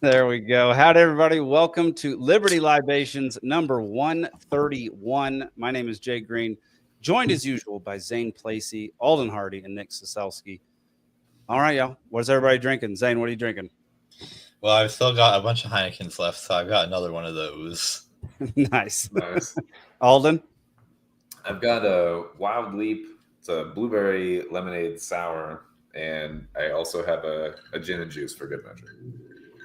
There we go. Howdy, everybody. Welcome to Liberty Libations number 131. My name is Jay Green, joined as usual by Zane, Placie, Alden, Hardee, and Nick Ciesielski. All right, y'all. What's everybody drinking? Zane, what are you drinking? Well, I've still got a bunch of Heinekens left, so I've got another one of those. Nice. Nice. Alden? I've got a Wild Leap. It's a blueberry lemonade sour, and I also have a gin and juice for good measure.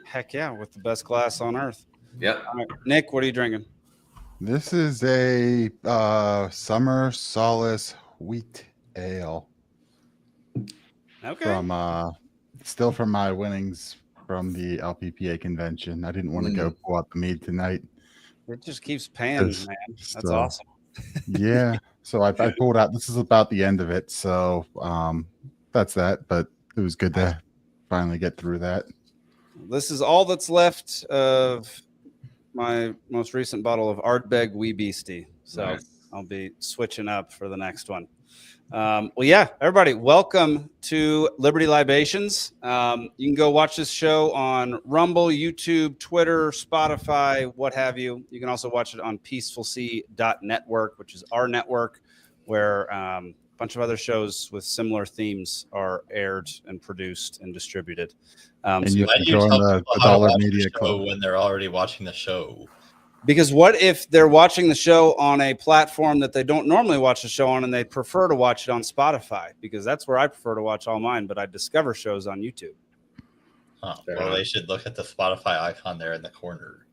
Heck yeah, with the best glass on earth. Yep. All right. Nick, what are you drinking? This is a summer solace wheat ale. Okay. From still from my winnings from the LPPA convention. I didn't want to go pull out the mead tonight. It just keeps paying, man. That's awesome. Yeah. So I pulled out. This is about the end of it. So that's that. But it was good to finally get through that. This is all that's left of my most recent bottle of Ardbeg Wee Beastie. So Nice. I'll be switching up for the next one. Well, yeah, everybody, welcome to Liberty Libations. You can go watch this show on Rumble, YouTube, Twitter, Spotify, what have you. You can also watch it on peacefulsea.network, which is our network, where a bunch of other shows with similar themes are aired and produced and distributed. And So you Why can do you join tell the people how to Dollar watch Media the show Club. when they're already watching the show? because what if they're watching the show on a platform that they don't normally watch the show on and they prefer to watch it on Spotify? Because that's where I prefer to watch all mine, but I discover shows on YouTube. Oh, well, they should look at the Spotify icon there in the corner.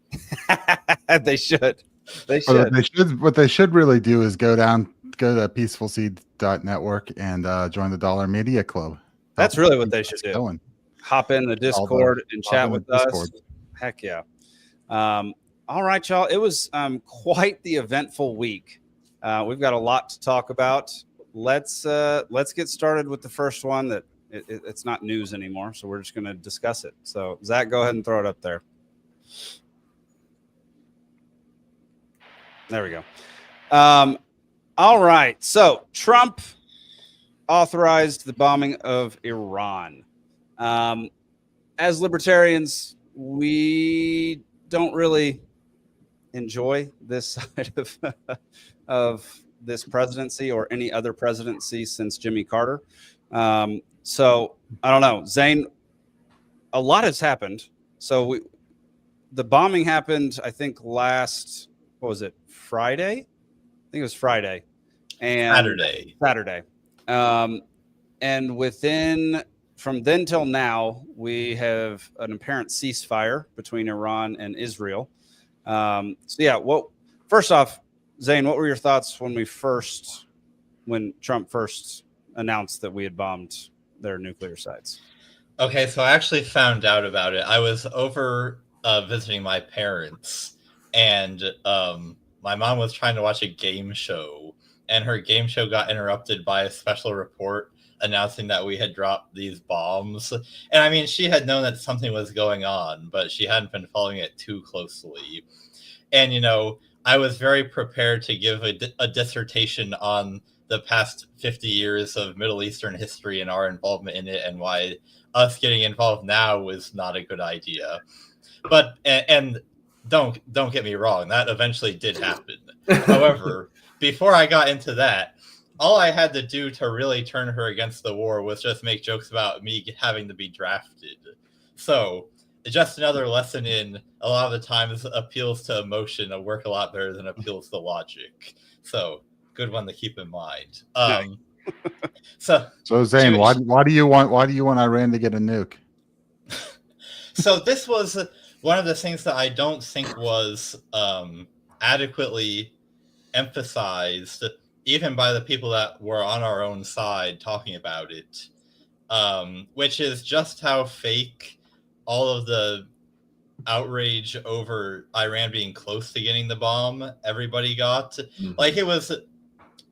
They should. They should. What they should really do is go to peacefulseed.network and join the Dollar Media Club. That's really what they should do. Going. Hop in the Discord and chat with us. Heck yeah. All right, y'all. It was quite the eventful week. We've got a lot to talk about. Let's get started with the first one that it's not news anymore, so we're just going to discuss it. So, Zach, go ahead and throw it up there. There we go. All right. So, Trump authorized the bombing of Iran. As libertarians, we don't really enjoy this side of this presidency or any other presidency since Jimmy Carter. So I don't know, Zane, a lot has happened. So the bombing happened, I think what was it? Friday? I think it was Friday. And Saturday. And from then till now, we have an apparent ceasefire between Iran and Israel. First off, Zane, what were your thoughts when Trump first announced that we had bombed their nuclear sites? Okay, so I actually found out about it. I was over visiting my parents, and my mom was trying to watch a game show, and her game show got interrupted by a special report announcing that we had dropped these bombs. And I mean, she had known that something was going on, but she hadn't been following it too closely. And, I was very prepared to give a dissertation on the past 50 years of Middle Eastern history and our involvement in it and why us getting involved now was not a good idea. But, and don't get me wrong, that eventually did happen. However, before I got into that, all I had to do to really turn her against the war was just make jokes about me having to be drafted. So just another lesson in a lot of the times appeals to emotion will work a lot better than appeals to logic. So good one to keep in mind. So Zane, why do you want Iran to get a nuke? So this was one of the things that I don't think was adequately emphasized, even by the people that were on our own side talking about it, which is just how fake all of the outrage over Iran being close to getting the bomb everybody got. Mm-hmm. Like, it was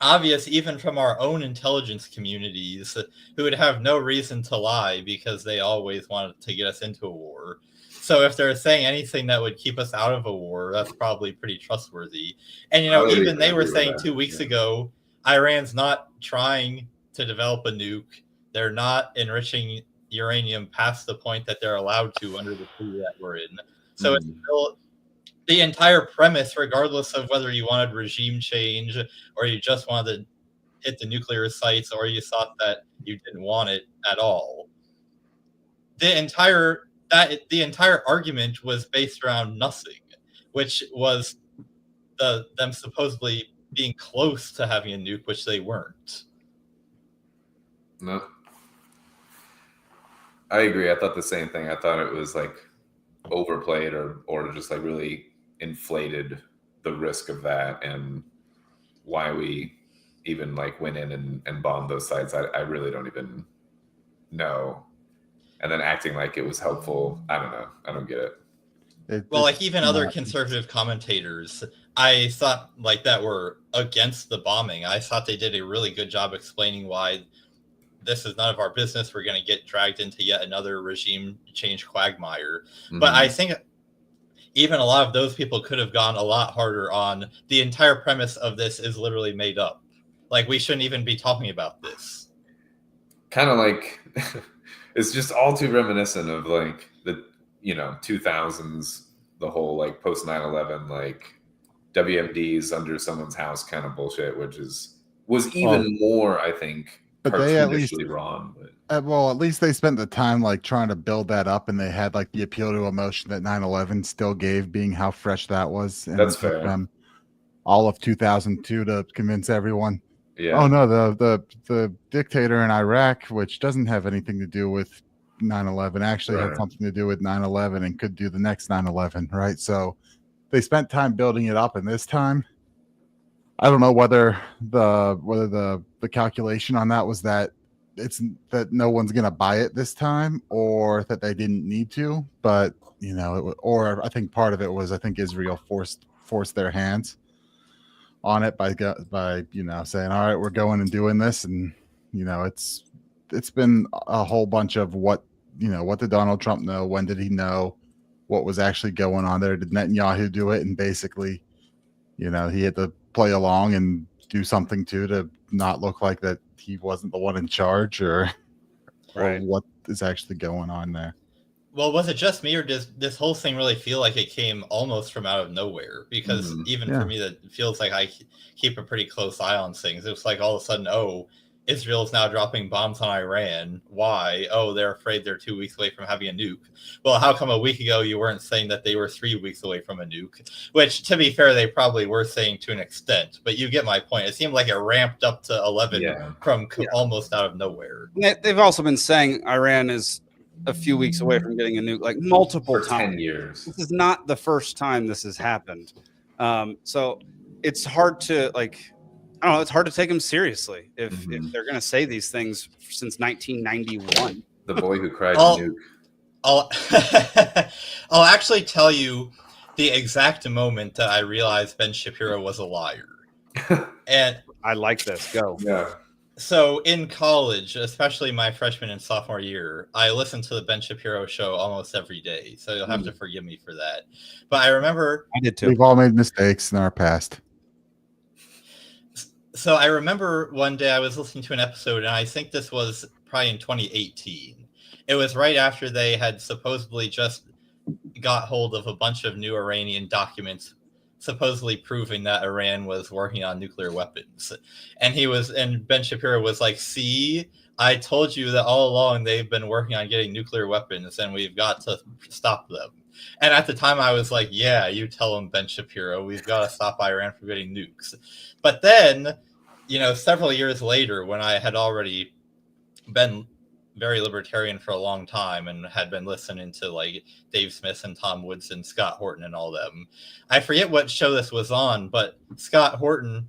obvious even from our own intelligence communities who would have no reason to lie because they always wanted to get us into a war. So if they're saying anything that would keep us out of a war, that's probably pretty trustworthy. And, even they were saying 2 weeks ago, Iran's not trying to develop a nuke. They're not enriching uranium past the point that they're allowed to under the treaty that we're in. So it's still the entire premise, regardless of whether you wanted regime change or you just wanted to hit the nuclear sites or you thought that you didn't want it at all. The entire argument was based around nothing, which was them supposedly being close to having a nuke, which they weren't. No, I agree. I thought the same thing. I thought it was like overplayed or just like really inflated the risk of that and why we even like went in and bombed those sites. I really don't even know. And then acting like it was helpful. I don't know. I don't get it. Well, like even other conservative commentators, I thought like that were against the bombing. I thought they did a really good job explaining why this is none of our business. We're going to get dragged into yet another regime change quagmire. Mm-hmm. But I think even a lot of those people could have gone a lot harder on the entire premise of this is literally made up. Like we shouldn't even be talking about this. Kind of like it's just all too reminiscent of like the 2000s, the whole like post 9/11 like WMDs under someone's house kind of bullshit, which was even more, I think. But they at least wrong. Well, at least they spent the time like trying to build that up, and they had like the appeal to emotion that 9/11 still gave, being how fresh that was. And that's fair. Them all of 2002 to convince everyone. Yeah. Oh no, the dictator in Iraq, which doesn't have anything to do with 9/11, actually had something to do with 9/11 and could do the next 9/11, right? So they spent time building it up, and this time, I don't know whether the calculation on that was that it's that no one's gonna buy it this time, or that they didn't need to. But or I think part of it was I think Israel forced their hands on it by saying, all right, we're going and doing this, and it's been a whole bunch of what did Donald Trump know, when did he know, what was actually going on there, did Netanyahu do it, and basically he had to play along and do something to not look like that he wasn't the one in charge or what is actually going on there. Well, was it just me, or does this whole thing really feel like it came almost from out of nowhere? Because for me, that feels like I keep a pretty close eye on things. It's like all of a sudden, Israel's now dropping bombs on Iran. Why? Oh, they're afraid they're 2 weeks away from having a nuke. Well, how come a week ago you weren't saying that they were 3 weeks away from a nuke? Which, to be fair, they probably were saying to an extent. But you get my point. It seemed like it ramped up to 11 from almost out of nowhere. They've also been saying Iran is a few weeks away from getting a nuke, like multiple times. 10 years. This is not the first time this has happened. So it's hard to I don't know. It's hard to take them seriously if they're going to say these things since 1991. The boy who cried nuke. I'll actually tell you the exact moment that I realized Ben Shapiro was a liar. And I like this. Go. Yeah. So in college, especially my freshman and sophomore year, I listened to the Ben Shapiro show almost every day. So you'll have to forgive me for that. But I remember I did too. We've all made mistakes in our past. So I remember one day I was listening to an episode, and I think this was probably in 2018. It was right after they had supposedly just got hold of a bunch of new Iranian documents, supposedly proving that Iran was working on nuclear weapons. And Ben Shapiro was like, see, I told you that all along they've been working on getting nuclear weapons, and we've got to stop them. And at the time I was like, yeah, you tell them, Ben Shapiro, we've got to stop Iran from getting nukes. But then, several years later, when I had already been very libertarian for a long time and had been listening to like Dave Smith and Tom Woods and Scott Horton and all them, I forget what show this was on, but Scott Horton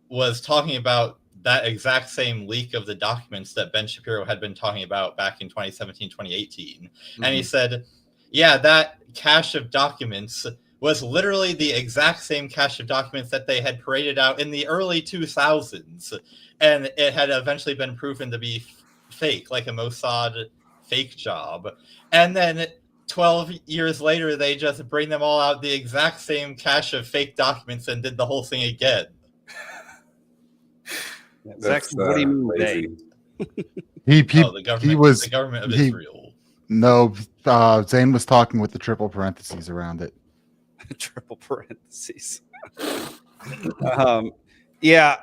was talking about that exact same leak of the documents that Ben Shapiro had been talking about back in 2017, 2018. And he said, yeah, that cache of documents was literally the exact same cache of documents that they had paraded out in the early 2000s. And it had eventually been proven to be fake, like a Mossad fake job. And then 12 years later, they just bring them all out, the exact same cache of fake documents, and did the whole thing again. What do you mean, The was the government of he- Israel. No, Zane was talking with the triple parentheses around it. Triple parentheses. Yeah.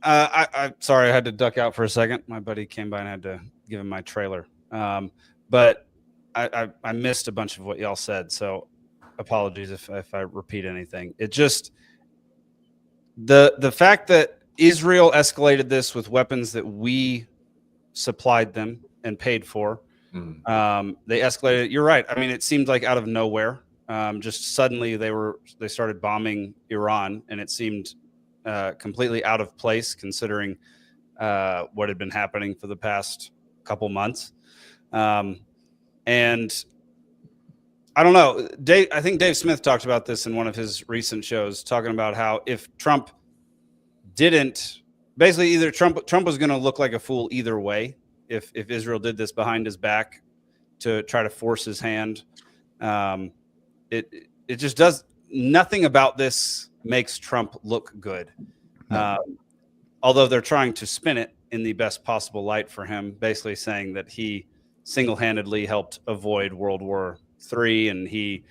I'm sorry, I had to duck out for a second. My buddy came by and I had to give him my trailer. But I missed a bunch of what y'all said, so apologies if I repeat anything. It just the fact that Israel escalated this with weapons that we supplied them and paid for. They escalated. You're right. I mean, it seemed like out of nowhere. Just suddenly they started bombing Iran, and it seemed completely out of place considering what had been happening for the past couple months. And I don't know. I think Dave Smith talked about this in one of his recent shows, talking about how if Trump didn't, basically either Trump was going to look like a fool either way if Israel did this behind his back to try to force his hand. It just does nothing about this makes Trump look good. Although they're trying to spin it in the best possible light for him, basically saying that he single-handedly helped avoid World War III and he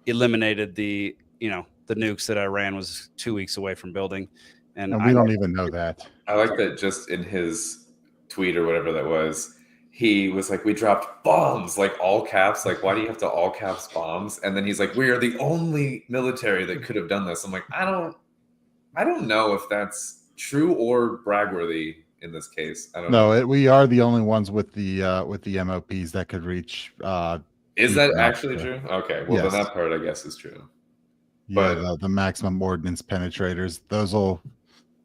eliminated the nukes that Iran was 2 weeks away from building. And we don't even know that. I like that just in his tweet or whatever that was, he was like, we dropped bombs, like all caps. Like, why do you have to all caps bombs? And then he's like, we are the only military that could have done this. I'm like, I don't know if that's true or bragworthy in this case. I don't know. We are the only ones with the MOPs that could reach. Is that actually true? Okay, well yes. Then that part I guess is true. Yeah, but the maximum ordnance penetrators,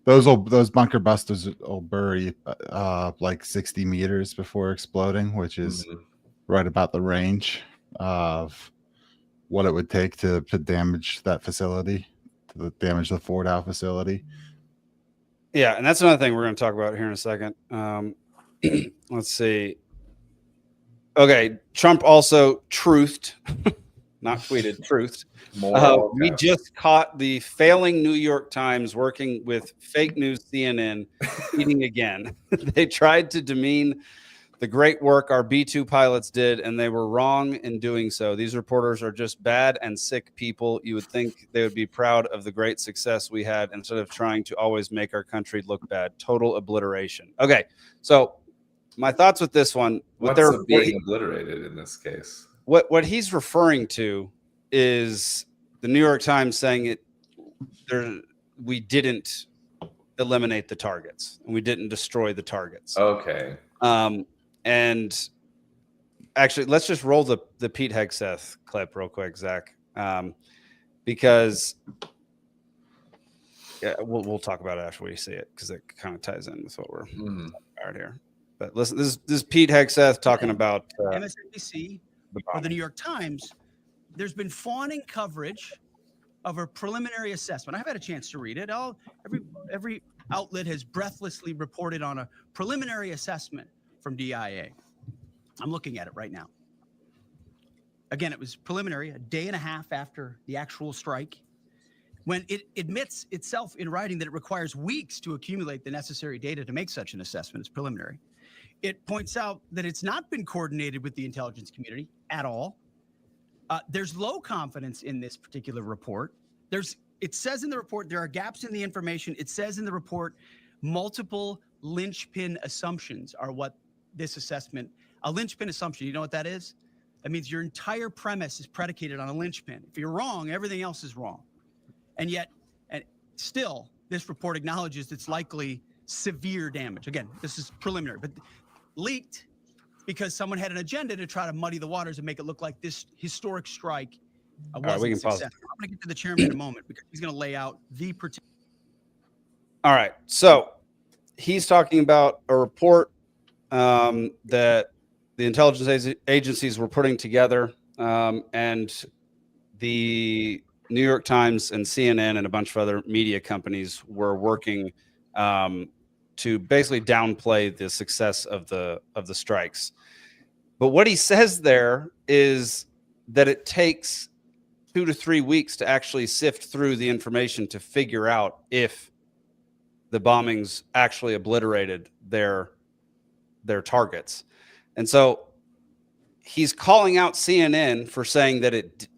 those bunker busters will bury like 60 meters before exploding, which is right about the range of what it would take to damage that facility, to damage the Fort Howe facility. Yeah, and that's another thing we're going to talk about here in a second. Let's see. Okay, Trump also truthed, not tweeted, truthed. We just caught the failing New York Times working with fake news CNN cheating again. They tried to demean the great work our B-2 pilots did, and they were wrong in doing so. These reporters are just bad and sick people. You would think they would be proud of the great success we had instead of trying to always make our country look bad. Total obliteration. Okay, so my thoughts with this one. What's being obliterated in this case? What he's referring to is the New York Times saying we didn't eliminate the targets and we didn't destroy the targets. Okay. And actually, let's just roll the Pete Hegseth clip real quick, Zach, because we'll talk about it after we see it because it kind of ties in with what we're talking about here. But listen, this is Pete Hegseth talking about MSNBC or the New York Times. There's been fawning coverage of a preliminary assessment. I've had a chance to read it. Every outlet has breathlessly reported on a preliminary assessment from DIA. I'm looking at it right now. Again, it was preliminary, a day and a half after the actual strike, when it admits itself in writing that it requires weeks to accumulate the necessary data to make such an assessment. It's preliminary. It points out that it's not been coordinated with the intelligence community at all. There's low confidence in this particular report. It says in the report there are gaps in the information. It says in the report multiple linchpin assumptions are what this assessment. A linchpin assumption, you know what that is? That means your entire premise is predicated on a linchpin. If you're wrong, everything else is wrong. And still, this report acknowledges it's likely severe damage. Again, this is preliminary, but leaked because someone had an agenda to try to muddy the waters and make it look like this historic strike wasn't a success. I'm going to get to the chairman in a moment because he's going to lay out the particular. All right. So he's talking about a report that the intelligence agencies were putting together, and the New York Times and CNN and a bunch of other media companies were working to basically downplay the success of the strikes. But what he says there is that it takes 2 to 3 weeks to actually sift through the information to figure out if the bombings actually obliterated their their targets. And so he's calling out CNN for saying that it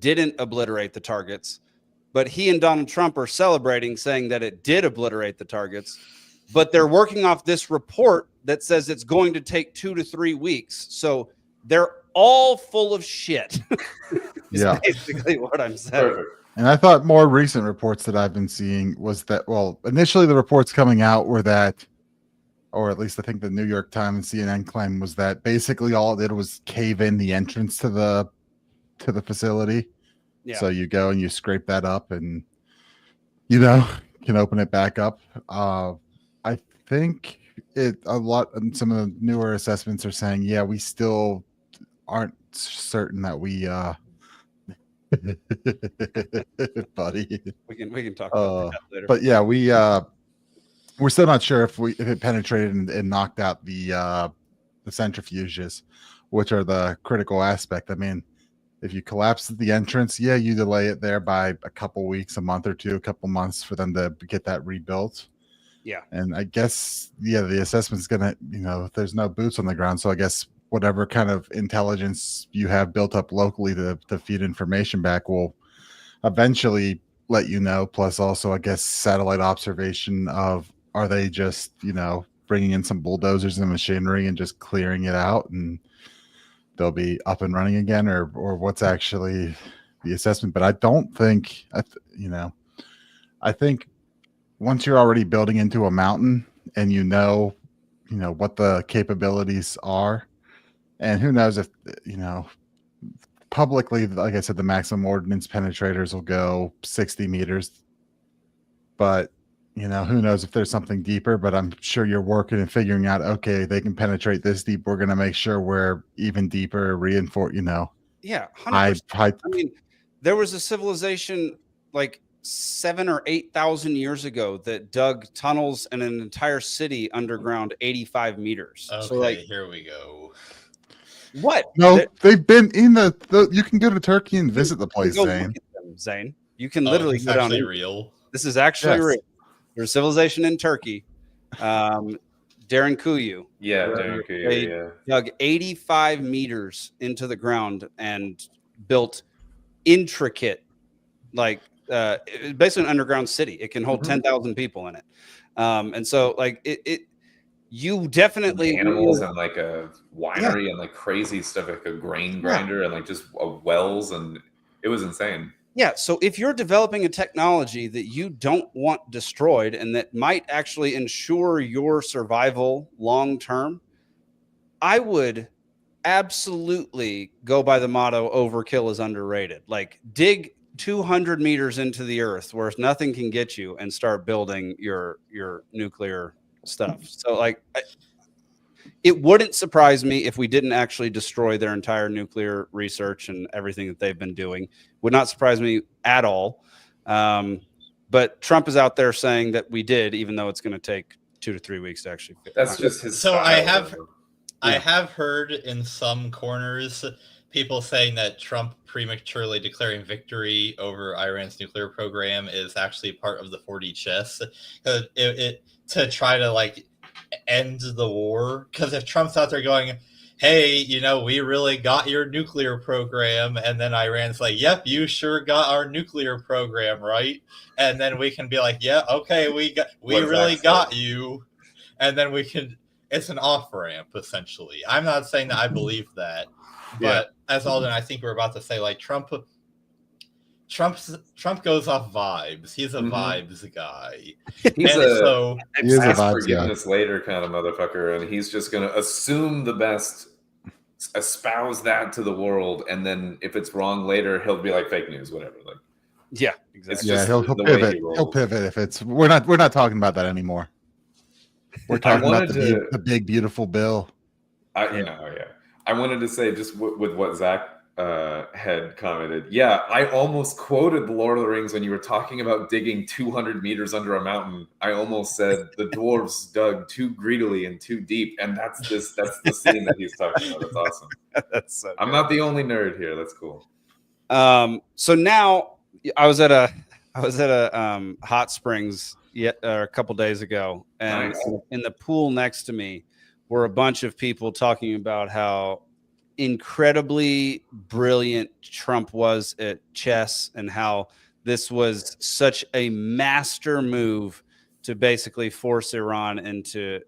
didn't obliterate the targets, but he and Donald Trump are celebrating, saying that it did obliterate the targets. But they're working off this report that says it's going to take 2 to 3 weeks. So they're all full of shit. Yeah, basically what I'm saying. Perfect. And I thought more recent reports that I've been seeing was that, well, initially the reports coming out were that, or at least I think the New York Times and CNN claim was that basically all it did was cave in the entrance to the facility. Yeah. So you go and you scrape that up and, you know, can open it back up. I think some of the newer assessments are saying, yeah, we still aren't certain that we, buddy. We can talk about that later. But yeah, we're still not sure if it penetrated and knocked out the centrifuges, which are the critical aspect. I mean, if you collapse the entrance, yeah, you delay it there by a couple weeks, a month or two, a couple months for them to get that rebuilt. Yeah. And I guess, yeah, the assessment is going to, you know, there's no boots on the ground. So I guess whatever kind of intelligence you have built up locally to feed information back will eventually let you know. Plus also, I guess, satellite observation of, are they just, you know, bringing in some bulldozers and machinery and just clearing it out and they'll be up and running again, or what's actually the assessment. But I don't think, I think once you're already building into a mountain and you know what the capabilities are, and who knows if, you know, publicly, like I said, the maximum ordnance penetrators will go 60 meters, but you know, who knows if there's something deeper. But I'm sure you're working and figuring out, okay, they can penetrate this deep, we're going to make sure we're even deeper, reinforce, you know. Yeah, 100%. I mean, there was a civilization like 7,000 or 8,000 years ago that dug tunnels in an entire city underground 85 meters. Okay, so like, here we go. What? No, they've been in the you can go to Turkey and visit the place, Zane. Zane, you can literally it's go down. actually real. This is actually Yes. real. There's a civilization in Turkey. Darren Kuyu. Yeah, Darren Kuyu, yeah. Dug 85 meters into the ground and built intricate, like basically an underground city. It can hold 10,000 people in it. And so like you definitely animals and like a winery and like crazy stuff, like a grain grinder and like just wells, and it was insane. Yeah. So if you're developing a technology that you don't want destroyed and that might actually ensure your survival long term, I would absolutely go by the motto overkill is underrated. Like dig 200 meters into the earth where nothing can get you and start building your nuclear stuff. So like it wouldn't surprise me if we didn't actually destroy their entire nuclear research and everything that they've been doing. Would not surprise me at all. But Trump is out there saying that we did, even though it's going to take 2 to 3 weeks to actually. That's just his. So style. I have heard in some corners people saying that Trump prematurely declaring victory over Iran's nuclear program is actually part of the 4D chess, to try to like end the war. Because if Trump's out there going, hey, you know, we really got your nuclear program, and then Iran's like, yep, you sure got our nuclear program, right? And then we can be like, yeah, okay, we really got you, and then we can. It's an off ramp essentially. I'm not saying that I believe that, but as Alden, I think we're about to say, like Trump goes off vibes. He's a vibes guy. He's a forgiveness later kind of motherfucker, and he's just gonna assume the best, espouse that to the world, and then if it's wrong later, he'll be like fake news, whatever. Like, yeah, exactly. It's he'll pivot. He'll pivot if it's. We're not talking about that anymore. We're talking about the big beautiful bill. I wanted to say just with what Zach had commented. Yeah, I almost quoted The Lord of the Rings when you were talking about digging 200 meters under a mountain. I almost said the dwarves dug too greedily and too deep, and that's the scene that he's talking about. That's awesome. That's so I'm not the only nerd here. That's cool. So now I was at a hot springs a couple days ago, and Nice. in the pool next to me were a bunch of people talking about how incredibly brilliant Trump was at chess and how this was such a master move to basically force Iran into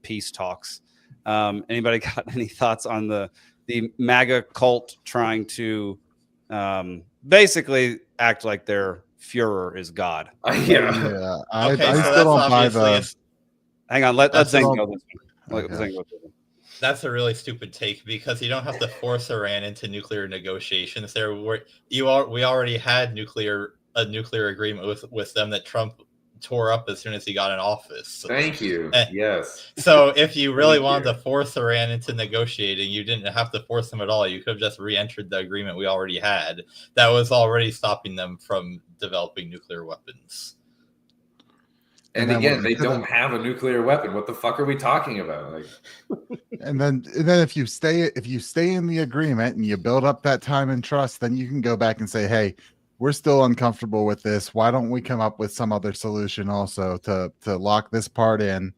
peace talks. Anybody got any thoughts on the MAGA cult trying to basically act like their Führer is God? Yeah, I Okay, so still that's don't buy obviously the. Hang on, let That's Zane all- go this one. Let Okay. Zane go this one. That's a really stupid take because you don't have to force Iran into nuclear negotiations. We already had a nuclear agreement with them that Trump tore up as soon as he got in office. Thank you. Eh. Yes. So if you really Thank wanted you. to force Iran into negotiating, you didn't have to force them at all. You could have just re-entered the agreement we already had that was already stopping them from developing nuclear weapons. And then again, what they you could've- don't have a nuclear weapon. What the fuck are we talking about? Like, And then if you stay in the agreement and you build up that time and trust, then you can go back and say, hey, we're still uncomfortable with this. Why don't we come up with some other solution also to lock this part in,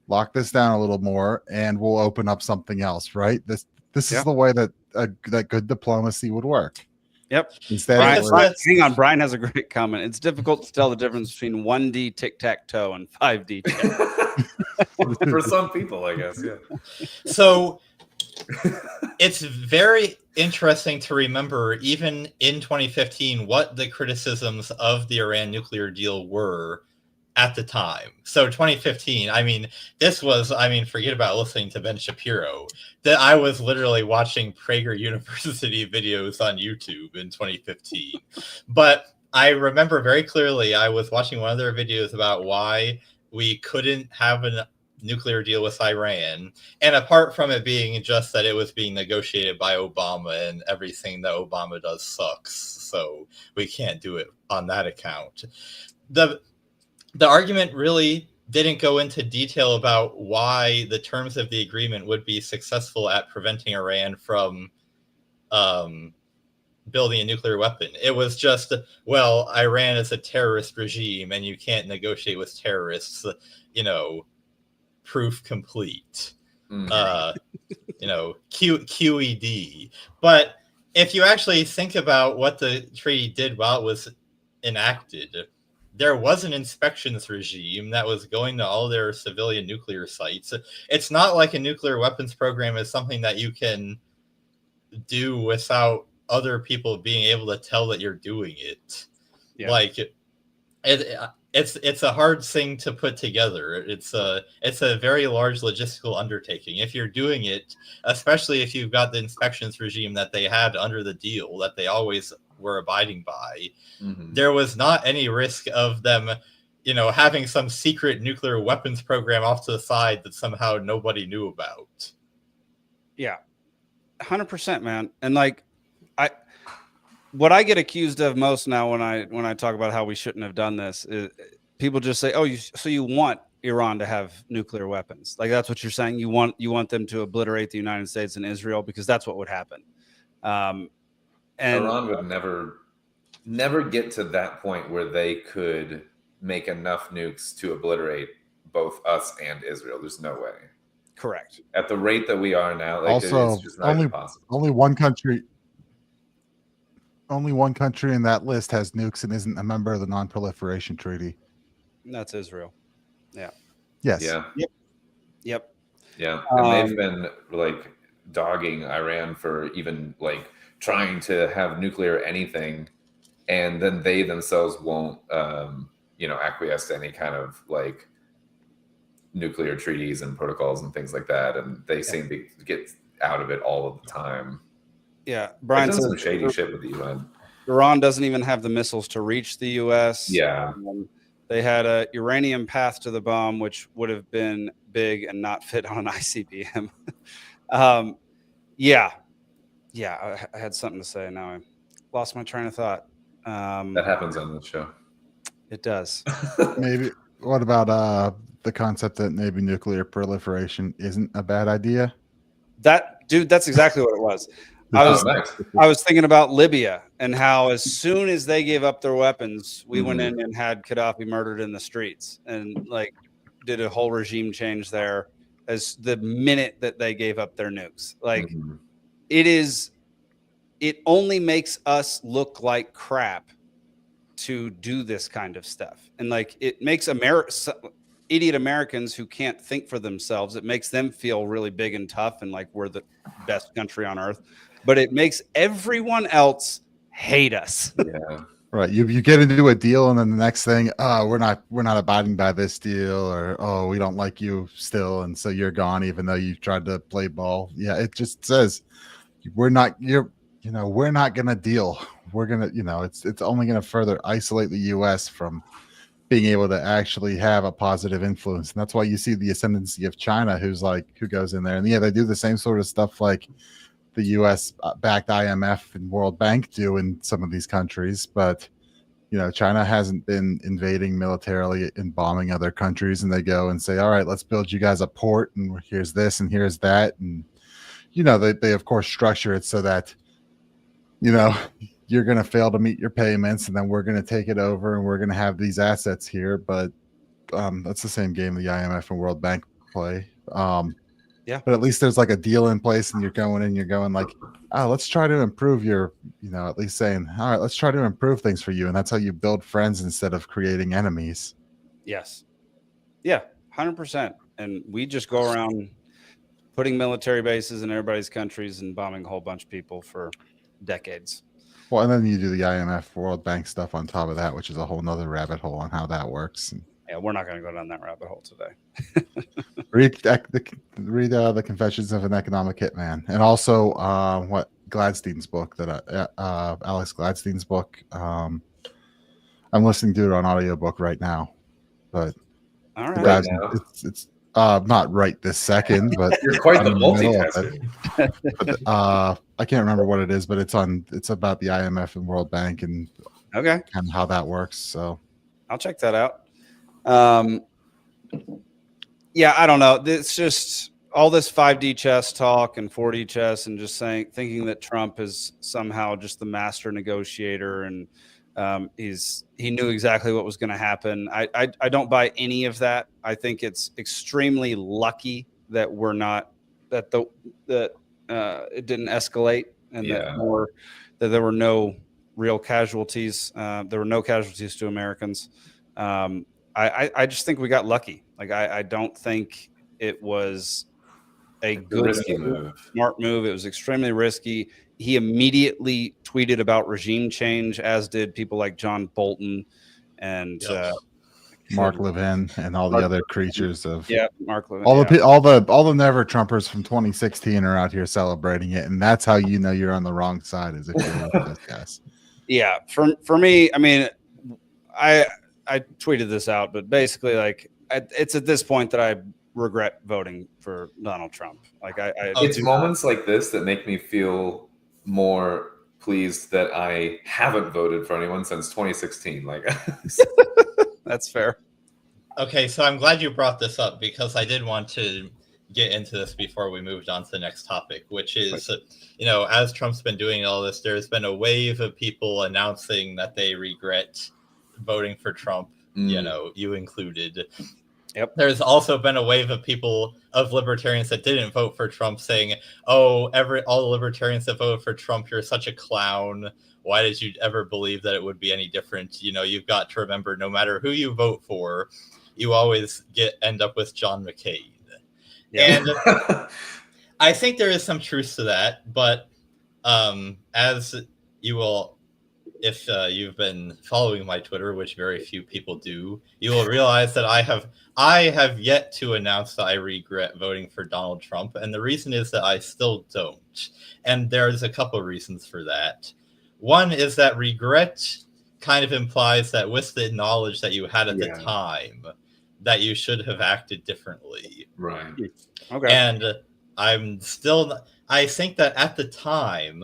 lock this down a little more, and we'll open up something else, right? This Yeah. is the way that that good diplomacy would work. Yep. Instead Brian, of hang on. Brian has a great comment. It's difficult to tell the difference between 1D tic-tac-toe and 5D chess. for some people, I guess. Yeah. So it's very interesting to remember, even in 2015, what the criticisms of the Iran nuclear deal were at the time. So 2015, forget about listening to Ben Shapiro. That I was literally watching Prager University videos on YouTube in 2015. But I remember very clearly I was watching one of their videos about why we couldn't have a nuclear deal with Iran. And apart from it being just that it was being negotiated by Obama and everything that Obama does sucks, so we can't do it on that account. The argument really didn't go into detail about why the terms of the agreement would be successful at preventing Iran from building a nuclear weapon. It was just, well, Iran is a terrorist regime and you can't negotiate with terrorists, proof complete. QED. But if you actually think about what the treaty did while it was enacted, there was an inspections regime that was going to all their civilian nuclear sites. It's not like a nuclear weapons program is something that you can do without other people being able to tell that you're doing it. Yeah. Like it's a hard thing to put together. It's a very large logistical undertaking. If you're doing it, especially if you've got the inspections regime that they had under the deal that they always were abiding by, there was not any risk of them, having some secret nuclear weapons program off to the side that somehow nobody knew about. Yeah, 100%, man. And what I get accused of most now when I talk about how we shouldn't have done this is people just say, "Oh, so you want Iran to have nuclear weapons? Like that's what you're saying? You want them to obliterate the United States and Israel because that's what would happen." And Iran would never get to that point where they could make enough nukes to obliterate both us and Israel. There's no way. Correct. At the rate that we are now, also it's just not even possible. Only one country in that list has nukes and isn't a member of the Non-Proliferation Treaty. And that's Israel. Yeah. Yes. Yeah. Yep. Yeah. And they've been dogging Iran for even trying to have nuclear anything, and then they themselves won't acquiesce to any kind of nuclear treaties and protocols and things like that, and they seem to get out of it all of the time. Yeah, Brian says some shady shit with the UN. Iran doesn't even have the missiles to reach the U.S. Yeah, they had a uranium path to the bomb, which would have been big and not fit on an ICBM. Yeah, I had something to say. Now I lost my train of thought. That happens on this show. It does. Maybe. What about the concept that maybe nuclear proliferation isn't a bad idea? That's exactly what it was. I was thinking about Libya and how as soon as they gave up their weapons, we went in and had Gaddafi murdered in the streets and like did a whole regime change there as the minute that they gave up their nukes. Like it only makes us look like crap to do this kind of stuff. And like it makes idiot Americans who can't think for themselves, it makes them feel really big and tough and like we're the best country on earth. But it makes everyone else hate us. Yeah. Right. You get into a deal and then the next thing, we're not abiding by this deal, or we don't like you still, and so you're gone even though you tried to play ball. Yeah, it just says we're not gonna deal. We're gonna, it's only gonna further isolate the US from being able to actually have a positive influence. And that's why you see the ascendancy of China, who goes in there. And yeah, they do the same sort of stuff like the US backed IMF and World Bank do in some of these countries. But, China hasn't been invading militarily and bombing other countries. And they go and say, all right, let's build you guys a port. And here's this and here's that. And, they of course structure it so that, you're going to fail to meet your payments and then we're going to take it over and we're going to have these assets here. But that's the same game the IMF and World Bank play. Yeah. But at least there's like a deal in place and you're going like, oh, let's try to improve at least saying, all right, let's try to improve things for you. And that's how you build friends instead of creating enemies. Yes. Yeah, 100%. And we just go around putting military bases in everybody's countries and bombing a whole bunch of people for decades. Well, and then you do the IMF World Bank stuff on top of that, which is a whole nother rabbit hole on how that works. Yeah, we're not going to go down that rabbit hole today. read the Confessions of an Economic Hitman, and also Gladstein's book Alex Gladstein's book. I'm listening to it on audiobook right now, but all right, it's not right this second, but you're quite the multitasker. I can't remember what it is, but it's about the IMF and World Bank and kind of how that works. So I'll check that out. Yeah, I don't know. It's just all this 5D chess talk and 4D chess and just thinking that Trump is somehow just the master negotiator and he knew exactly what was going to happen. I don't buy any of that. I think it's extremely lucky that it didn't escalate and that there were no real casualties. There were no casualties to Americans. I just think we got lucky. Like I don't think it was a good smart move. It was extremely risky. He immediately tweeted about regime change, as did people like John Bolton and Mark Levin and all the other creatures of Mark Levin. All the never Trumpers from 2016 are out here celebrating it, and that's how you know you're on the wrong side, is if you're with those guys. Yeah, for me, I mean, I tweeted this out, but basically, like, it's at this point that I regret voting for Donald Trump. Like, it's moments like this that make me feel more pleased that I haven't voted for anyone since 2016. Like, that's fair. Okay, so I'm glad you brought this up because I did want to get into this before we moved on to the next topic, which is, as Trump's been doing all this, there's been a wave of people announcing that they regret voting for Trump, you included. Yep. There's also been a wave of libertarians that didn't vote for Trump saying, all the libertarians that voted for Trump, you're such a clown. Why did you ever believe that it would be any different? You've got to remember, no matter who you vote for, you always end up with John McCain. Yeah. And I think there is some truth to that, but as you will, if you've been following my Twitter, which very few people do, you will realize that I have yet to announce that I regret voting for Donald Trump. And the reason is that I still don't. And there's a couple of reasons for that. One is that regret kind of implies that with the knowledge that you had at the time, that you should have acted differently. Right. Okay. And I think that at the time,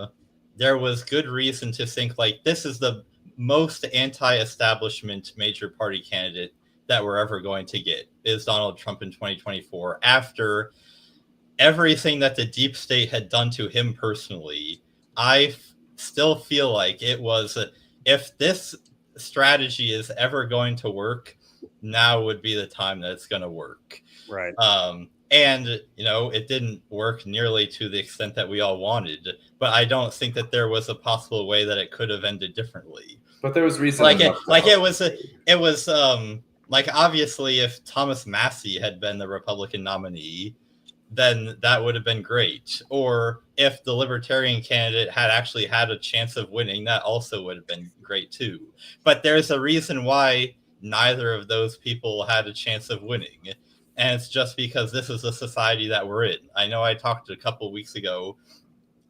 there was good reason to think like this is the most anti-establishment major party candidate that we're ever going to get is Donald Trump in 2024 after everything that the deep state had done to him personally still feel like it was, if this strategy is ever going to work, now would be the time that it's going to work. Right. And, it didn't work nearly to the extent that we all wanted, but I don't think that there was a possible way that it could have ended differently. But there was reason. Obviously, if Thomas Massey had been the Republican nominee, then that would have been great. Or if the Libertarian candidate had actually had a chance of winning, that also would have been great too. But there's a reason why neither of those people had a chance of winning. And it's just because this is the society that we're in. I know I talked a couple weeks ago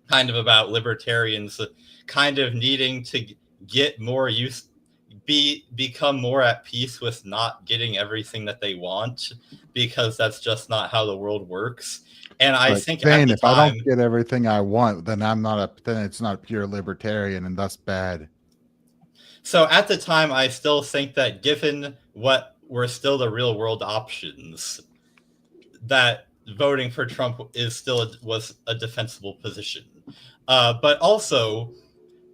kind of about libertarians kind of needing to get more become more at peace with not getting everything that they want, because that's just not how the world works. And I think Zane, if I don't get everything I want, then then it's not pure libertarian, and that's bad. So at the time, I still think that given what were still the real world options, that voting for Trump was a defensible position. But also,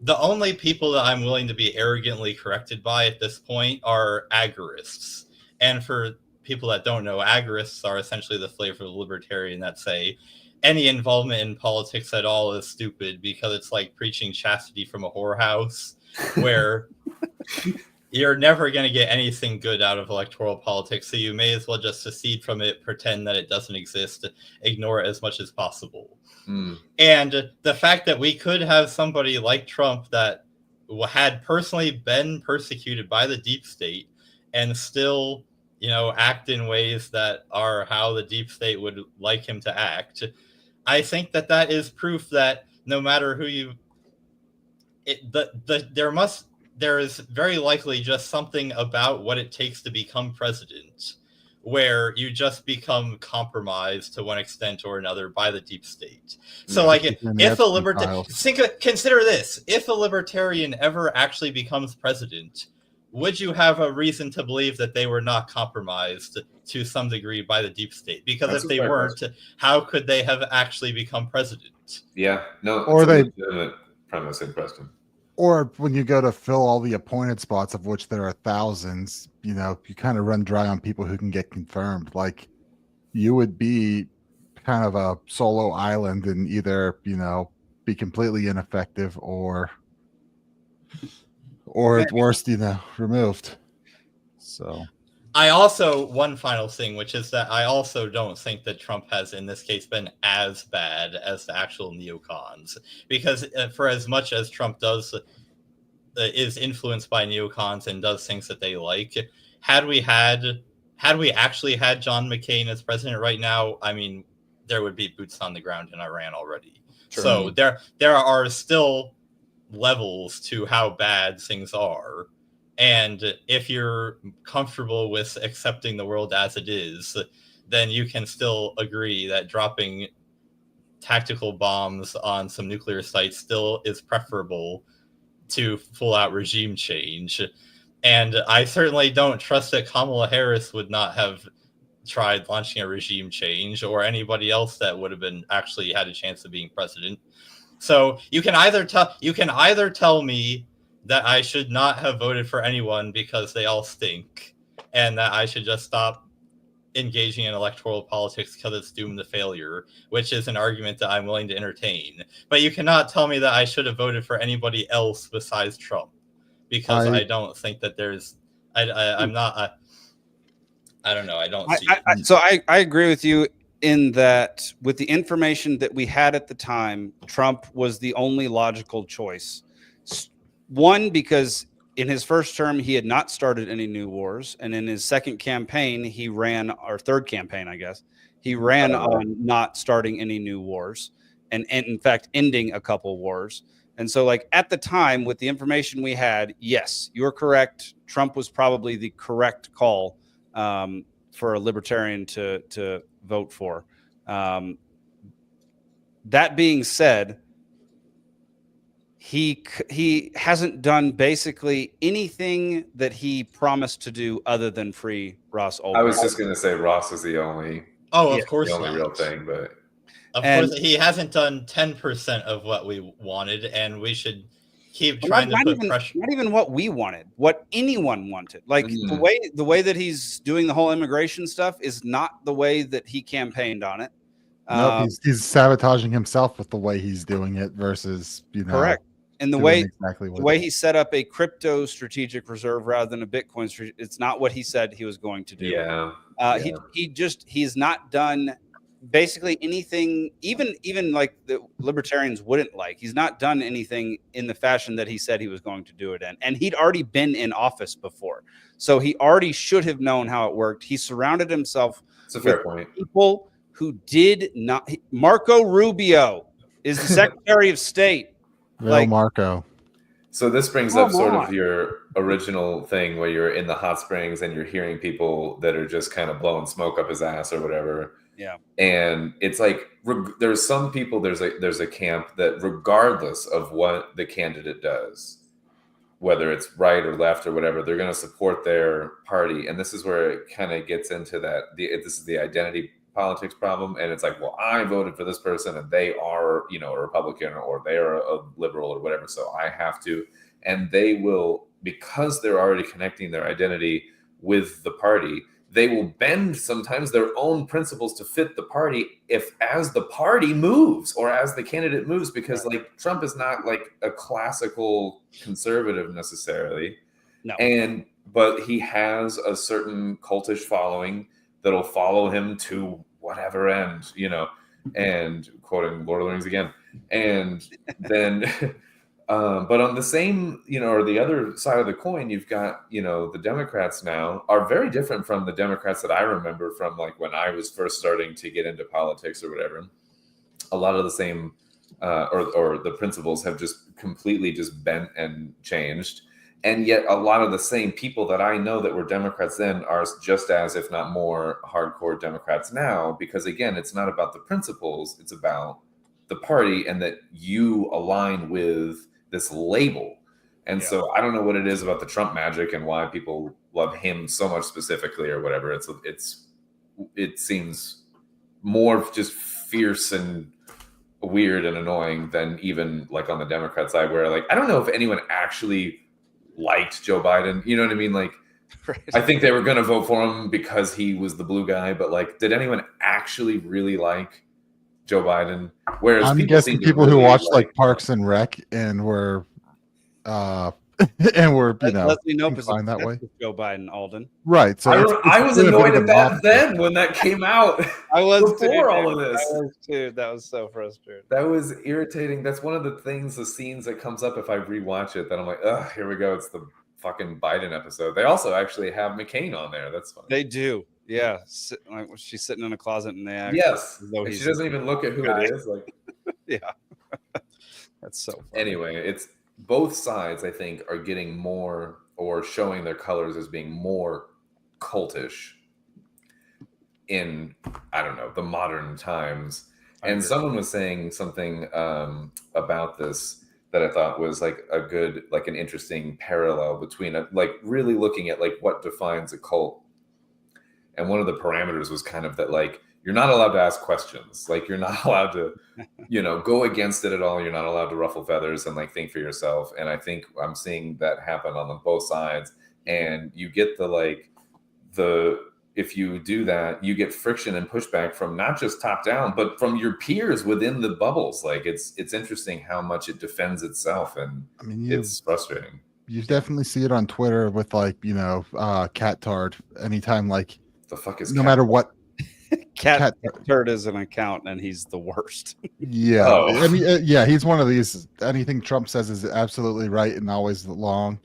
the only people that I'm willing to be arrogantly corrected by at this point are agorists. And for people that don't know, agorists are essentially the flavor of the libertarian that say any involvement in politics at all is stupid because it's like preaching chastity from a whorehouse, where you're never going to get anything good out of electoral politics. So you may as well just secede from it, pretend that it doesn't exist, ignore it as much as possible. And the fact that we could have somebody like Trump that had personally been persecuted by the deep state and still, act in ways that are how the deep state would like him to act, I think that is proof that no matter who there is very likely just something about what it takes to become president where you just become compromised to one extent or another by the deep state. So consider this, if a libertarian ever actually becomes president, would you have a reason to believe that they were not compromised to some degree by the deep state? Because if they weren't, how could they have actually become president? Yeah, no, or they legitimate premise and question. Or when you go to fill all the appointed spots, of which there are thousands, you kind of run dry on people who can get confirmed. Like, you would be kind of a solo island and either, be completely ineffective or at worst, removed. So I also, one final thing, which is that I also don't think that Trump has, in this case, been as bad as the actual neocons. Because for as much as Trump is influenced by neocons and does things that they like, had we actually had John McCain as president right now, I mean, there would be boots on the ground in Iran already. True. So there are still levels to how bad things are. And if you're comfortable with accepting the world as it is, then you can still agree that dropping tactical bombs on some nuclear sites still is preferable to full-out regime change. And I certainly don't trust that Kamala Harris would not have tried launching a regime change, or anybody else that would have been actually had a chance of being president. So you can either tell me that I should not have voted for anyone because they all stink, and that I should just stop engaging in electoral politics because it's doomed to failure, which is an argument that I'm willing to entertain. But you cannot tell me that I should have voted for anybody else besides Trump, because I don't think that there's. I'm not. I don't know. I don't see. So I agree with you in that with the information that we had at the time, Trump was the only logical choice. One, because in his first term, he had not started any new wars. And in his second campaign, he ran, or third campaign, I guess, he ran on not starting any new wars and in fact, ending a couple wars. And so like at the time with the information we had, yes, you're correct. Trump was probably the correct call for a libertarian to vote for. That being said, he hasn't done basically anything that he promised to do other than free Ross Ulbricht. I was just going to say Ross is the only. Of course, the only real thing, but Of course, he hasn't done 10% of what we wanted, and we should keep trying to put pressure. Not even what we wanted, what anyone wanted. Like the way that he's doing the whole immigration stuff is not the way that he campaigned on it. Nope, he's sabotaging himself with the way he's doing it versus, correct. And the way he set up a crypto strategic reserve rather than a Bitcoin, it's not what he said he was going to do. Yeah. He's not done basically anything, even like the libertarians wouldn't like. He's not done anything in the fashion that he said he was going to do it in. And he'd already been in office before. So he already should have known how it worked. He surrounded himself with people who did not. Marco Rubio is the Secretary of State. Marco. So this brings up sort of your original thing where you're in the hot springs and you're hearing people that are just kind of blowing smoke up his ass or whatever. Yeah. And it's like there's some people, there's a camp that regardless of what the candidate does, whether it's right or left or whatever, they're going to support their party. And this is where it kind of gets into this is the identity politics problem. And it's like, well, I voted for this person and they are, a Republican or they are a liberal or whatever. So I have to, and they will, because they're already connecting their identity with the party, they will bend sometimes their own principles to fit the party as the party moves or as the candidate moves, because like Trump is not like a classical conservative necessarily. No. But he has a certain cultish following that'll follow him to whatever end, and quoting Lord of the Rings again. And then, but on the same, or the other side of the coin, you've got, the Democrats now are very different from the Democrats that I remember from like when I was first starting to get into politics or whatever. A lot of the same, or the principles have just completely just bent and changed. And yet a lot of the same people that I know that were Democrats then are just as, if not more, hardcore Democrats now, because again, it's not about the principles, it's about the party and that you align with this label. And so I don't know what it is about the Trump magic and why people love him so much specifically or whatever. It seems more just fierce and weird and annoying than even like on the Democrat side, where like, I don't know if anyone actually liked Joe Biden. You know what I mean? Like, right. I think they were going to vote for him because he was the blue guy, but like, did anyone actually really like Joe Biden? Whereas I'm guessing people who watched like Parks and Rec and were Leslie Knope is that way. Joe Biden, Alden. Right. So I was annoyed at that then when that came out. I was before all of this. I was too. That was so frustrating. That was irritating. That's one of the scenes that comes up if I rewatch it. That I'm like, oh, here we go. It's the fucking Biden episode. They also actually have McCain on there. That's funny. They do. Yeah. Like she's sitting in a closet and they act. Yes. And she doesn't even look at who it is. Like, yeah. That's so funny. Anyway, it's both sides, I think, are getting more or showing their colors as being more cultish in, I don't know, the modern times. And someone was saying something about this that I thought was like a good, like an interesting parallel between like really looking at like what defines a cult. And one of the parameters was kind of that, like, you're not allowed to ask questions. Like, you're not allowed to, go against it at all. You're not allowed to ruffle feathers and like think for yourself. And I think I'm seeing that happen on both sides. And you get if you do that, you get friction and pushback from not just top down, but from your peers within the bubbles. Like it's interesting how much it defends itself. And I mean, it's frustrating. You definitely see it on Twitter with like, Cat Tard. Anytime, like, the fuck is no matter what. Cat Turd is an account and he's the worst. Yeah. I mean, he's one of these. Anything Trump says is absolutely right and always wrong.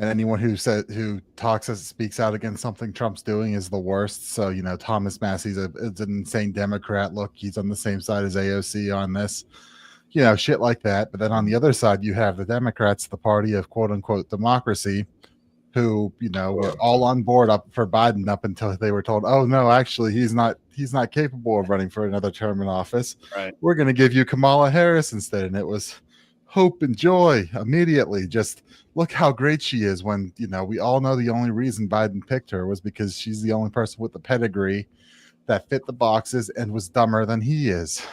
And anyone who speaks out against something Trump's doing is the worst. So, Thomas Massey's is an insane Democrat. Look, he's on the same side as AOC on this, shit like that. But then on the other side, you have the Democrats, the party of quote unquote democracy, who, were all on board up for Biden up until they were told, oh no, actually he's not capable of running for another term in office. Right. We're going to give you Kamala Harris instead. And it was hope and joy immediately. Just look how great she is when, we all know the only reason Biden picked her was because she's the only person with the pedigree that fit the boxes and was dumber than he is.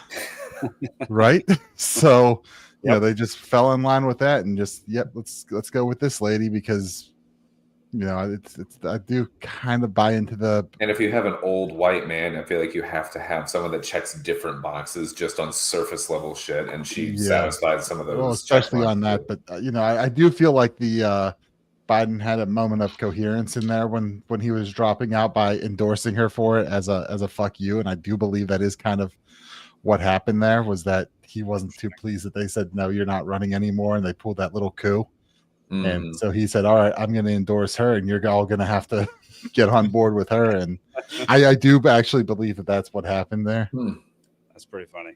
Right? So, you know, they just fell in line with that and just, let's go with this lady because, you know, it's I do kind of buy into the. And if you have an old white man, I feel like you have to have someone that checks different boxes just on surface level shit, and she satisfied some of those. Well, especially on that, but you know, I do feel like the Biden had a moment of coherence in there when he was dropping out by endorsing her for it as a fuck you, and I do believe that is kind of what happened there, was that he wasn't too pleased that they said no, you're not running anymore, and they pulled that little coup. And so he said, all right, I'm going to endorse her and you're all going to have to get on board with her. And I do actually believe that that's what happened there. That's pretty funny.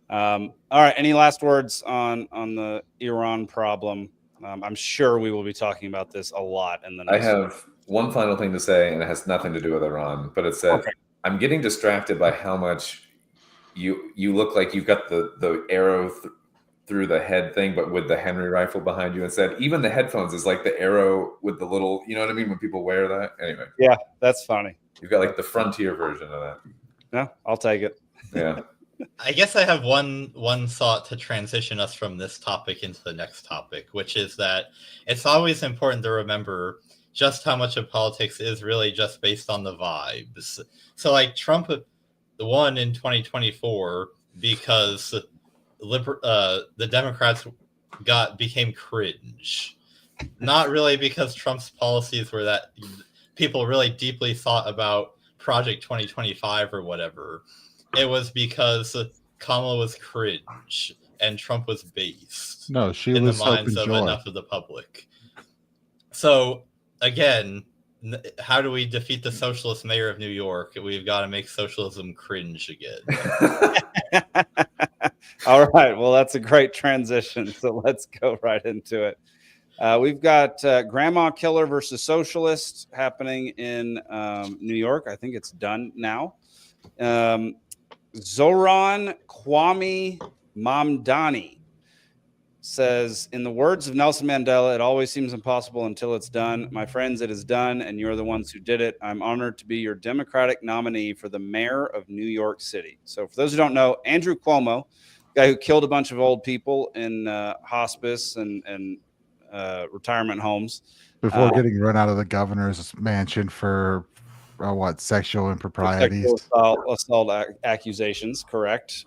All right. Any last words on the Iran problem? I'm sure we will be talking about this a lot. I have one final thing to say, and it has nothing to do with Iran, but it's that I'm getting distracted by how much you look like you've got the arrow through the head thing, but with the Henry rifle behind you instead. Even the headphones is like the arrow with the little, you know what I mean, when people wear that. Anyway. Yeah, that's funny. You've got like the frontier version of that. No, I'll take it. Yeah. I guess I have one thought to transition us from this topic into the next topic, which is that it's always important to remember just how much of politics is really just based on the vibes. So like Trump won in 2024 because the Democrats became cringe, not really because Trump's policies were that people really deeply thought about Project 2025 or whatever. It was because Kamala was cringe and Trump was based. No, she in was the minds of enough of the public. So again, how do we defeat the socialist mayor of New York? We've got to make socialism cringe again. All right. Well, that's a great transition. So let's go right into it. We've got Grandma Killer versus Socialist happening in New York. I think it's done now. Zoran Kwame Mamdani says, in the words of Nelson Mandela, it always seems impossible until it's done. My friends, it is done, and you're the ones who did it. I'm honored to be your Democratic nominee for the mayor of New York City. So for those who don't know, Andrew Cuomo, guy who killed a bunch of old people in hospice and retirement homes. Before getting run out of the governor's mansion for sexual improprieties. Sexual assault accusations, correct.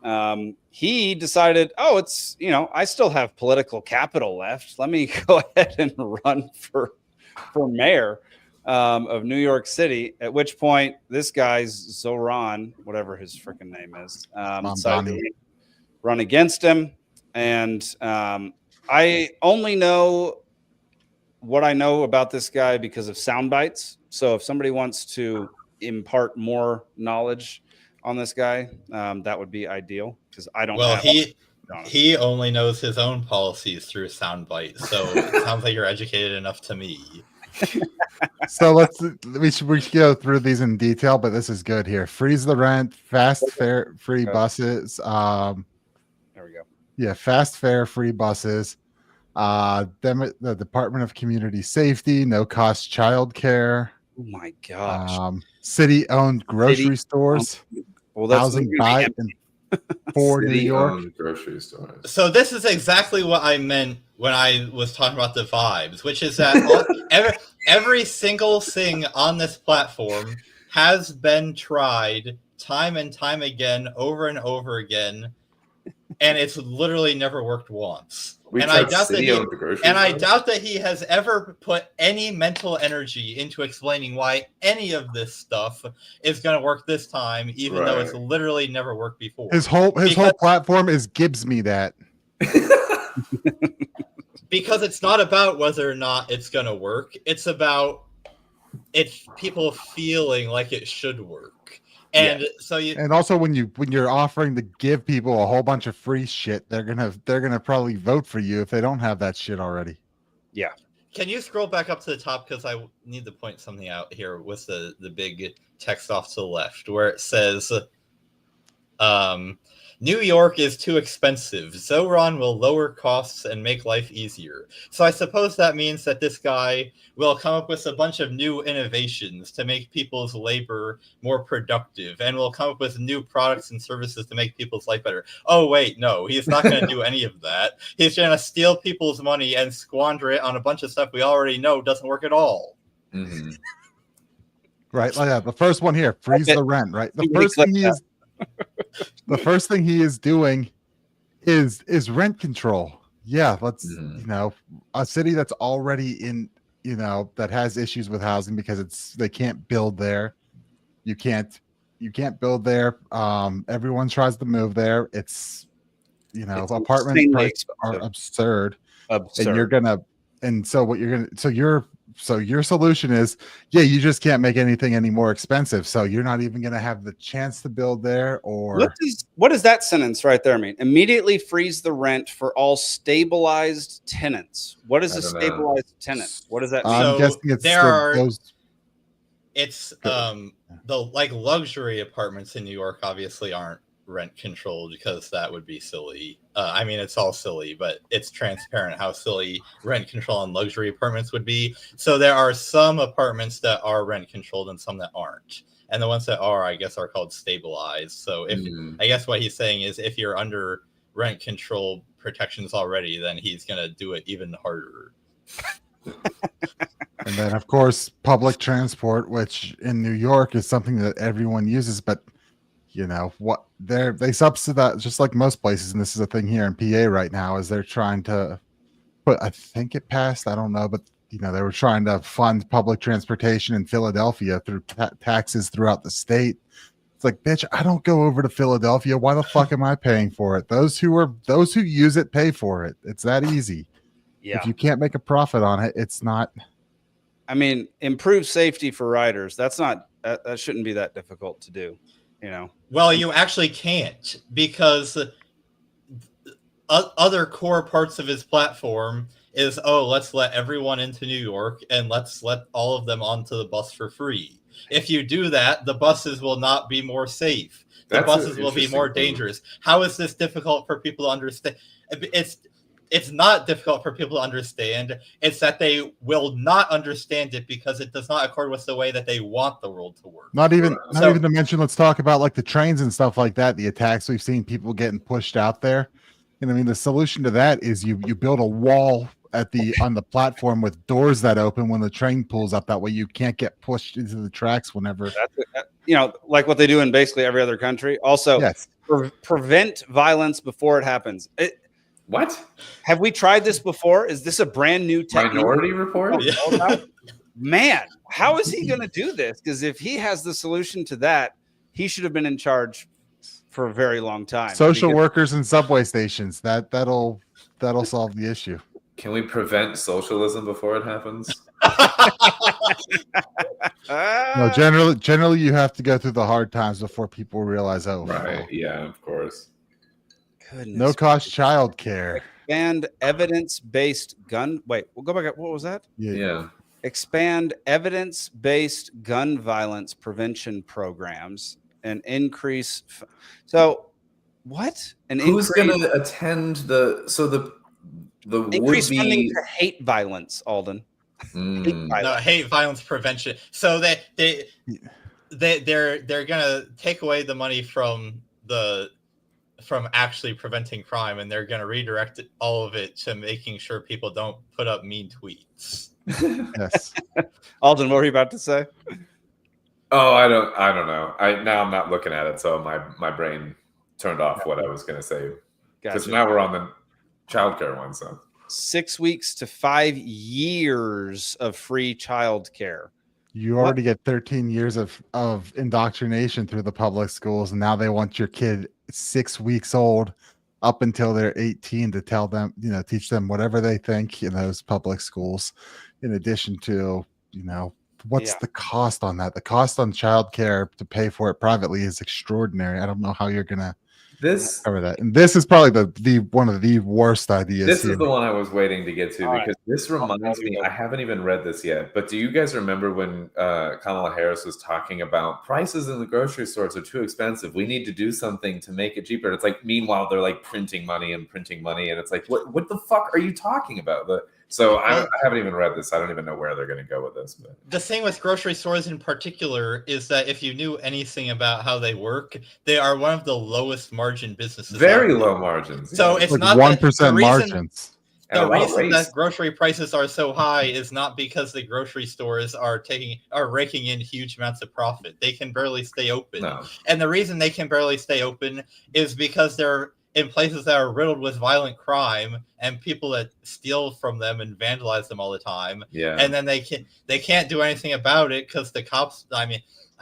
He decided, it's, I still have political capital left. Let me go ahead and run for mayor of New York City. At which point, this guy's Zoran, whatever his freaking name is, decided to run against him. And I only know what I know about this guy because of sound bites. So if somebody wants to impart more knowledge on this guy, that would be ideal because I don't. Well, he only knows his own policies through sound bites. So it sounds like you're educated enough to me. So we should go through these in detail, but this is good here. Freeze the rent, fast fare free buses. There we go. Yeah, fast fare free buses. The Department of Community Safety, no cost childcare. Oh my gosh. City-owned grocery stores. Well, that's housing by for New York grocery stores. So this is exactly what I meant when I was talking about the vibes, which is that every single thing on this platform has been tried time and time again, over and over again, and it's literally never worked once. I doubt that he has ever put any mental energy into explaining why any of this stuff is going to work this time, even though it's literally never worked before. His whole platform is gives me that. Because it's not about whether or not it's going to work. It's about people feeling like it should work. And and also when you're offering to give people a whole bunch of free shit, they're gonna probably vote for you if they don't have that shit already. Yeah. Can you scroll back up to the top, because I need to point something out here with the big text off to the left where it says New York is too expensive. Zoran will lower costs and make life easier. So I suppose that means that this guy will come up with a bunch of new innovations to make people's labor more productive, and will come up with new products and services to make people's life better. Oh, wait, no, he's not going to do any of that. He's going to steal people's money and squander it on a bunch of stuff we already know doesn't work at all. Mm-hmm. Right. Like the first one here, freeze the rent, right? The first thing he is doing is rent control. Yeah, let's a city that's already in, that has issues with housing because they can't build there. You can't build there. Everyone tries to move there. It's apartment prices are absurd. So your solution is, you just can't make anything any more expensive. So you're not even going to have the chance to build there. Or what does that sentence right there mean? Immediately freeze the rent for all stabilized tenants. What is a stabilized tenant? What does that mean? I'm guessing the luxury apartments in New York obviously aren't rent controlled because that would be silly. I mean, it's all silly, but it's transparent how silly rent control on luxury apartments would be. So there are some apartments that are rent controlled and some that aren't. And the ones that are, I guess, are called stabilized. So I guess what he's saying is if you're under rent control protections already, then he's going to do it even harder. And then, of course, public transport, which in New York is something that everyone uses, but they subsidize, just like most places, and this is a thing here in PA right now, is they're trying to put, I think it passed, I don't know, but they were trying to fund public transportation in Philadelphia through taxes throughout the state. It's like, bitch, I don't go over to Philadelphia. Why the fuck am I paying for it? Those who use it pay for it. It's that easy. Yeah. If you can't make a profit on it, it's not. I mean, improve safety for riders. That shouldn't be that difficult to do. Well, you actually can't, because other core parts of his platform is, let's let everyone into New York and let's let all of them onto the bus for free. If you do that, the buses will not be more safe. The buses will be more dangerous. How is this difficult for people to understand? It's not difficult for people to understand. It's that they will not understand it because it does not accord with the way that they want the world to work. Not even to mention, let's talk about like the trains and stuff like that. The attacks we've seen, people getting pushed out there. And I mean, the solution to that is you build a wall on the platform with doors that open when the train pulls up. That way you can't get pushed into the tracks whenever. Like what they do in basically every other country. Also, yes. Prevent violence before it happens. What? Have we tried this before? Is this a brand new technique? Minority Report? Man, how is he going to do this? Because if he has the solution to that, he should have been in charge for a very long time. Social workers and subway stations. That'll solve the issue. Can we prevent socialism before it happens? No, generally you have to go through the hard times before people realize, right. Yeah, of course. Goodness. No cost child care. Expand evidence-based gun. Wait, we'll go back. What was that? Yeah. Expand evidence-based gun violence prevention programs and increase. So, what? Who's going to attend the increase funding to hate violence, Alden? Hate violence prevention. So they're gonna take away the money from actually preventing crime, and they're gonna redirect all of it to making sure people don't put up mean tweets. Yes. Alden, what were you about to say? Oh, I don't know. I'm not looking at it, so my brain turned off what I was gonna say. Because now we're on the childcare one, so 6 weeks to 5 years of free childcare. You already get 13 years of indoctrination through the public schools, and now they want your kid 6 weeks old up until they're 18 to tell them, teach them whatever they think in those public schools, in addition to, what's the cost on that? The cost on childcare to pay for it privately is extraordinary. I don't know how you're gonna cover that. And this is probably the one of the worst ideas. This here. is the one I was waiting to get to All because this reminds me. I haven't even read this yet, but do you guys remember when Kamala Harris was talking about prices in the grocery stores are too expensive? We need to do something to make it cheaper. And it's like, meanwhile, they're like printing money, and it's like, what the fuck are you talking about? So I haven't even read this. I don't even know where they're going to go with this. But the thing with grocery stores in particular is that if you knew anything about how they work, they are one of the lowest margin businesses. Very low margins. So it's like not 1% margins. The reason that grocery prices are so high is not because the grocery stores are raking in huge amounts of profit. They can barely stay open. No. And the reason they can barely stay open is because they're in places that are riddled with violent crime and people that steal from them and vandalize them all the time. Yeah. And then they can't do anything about it because the cops. I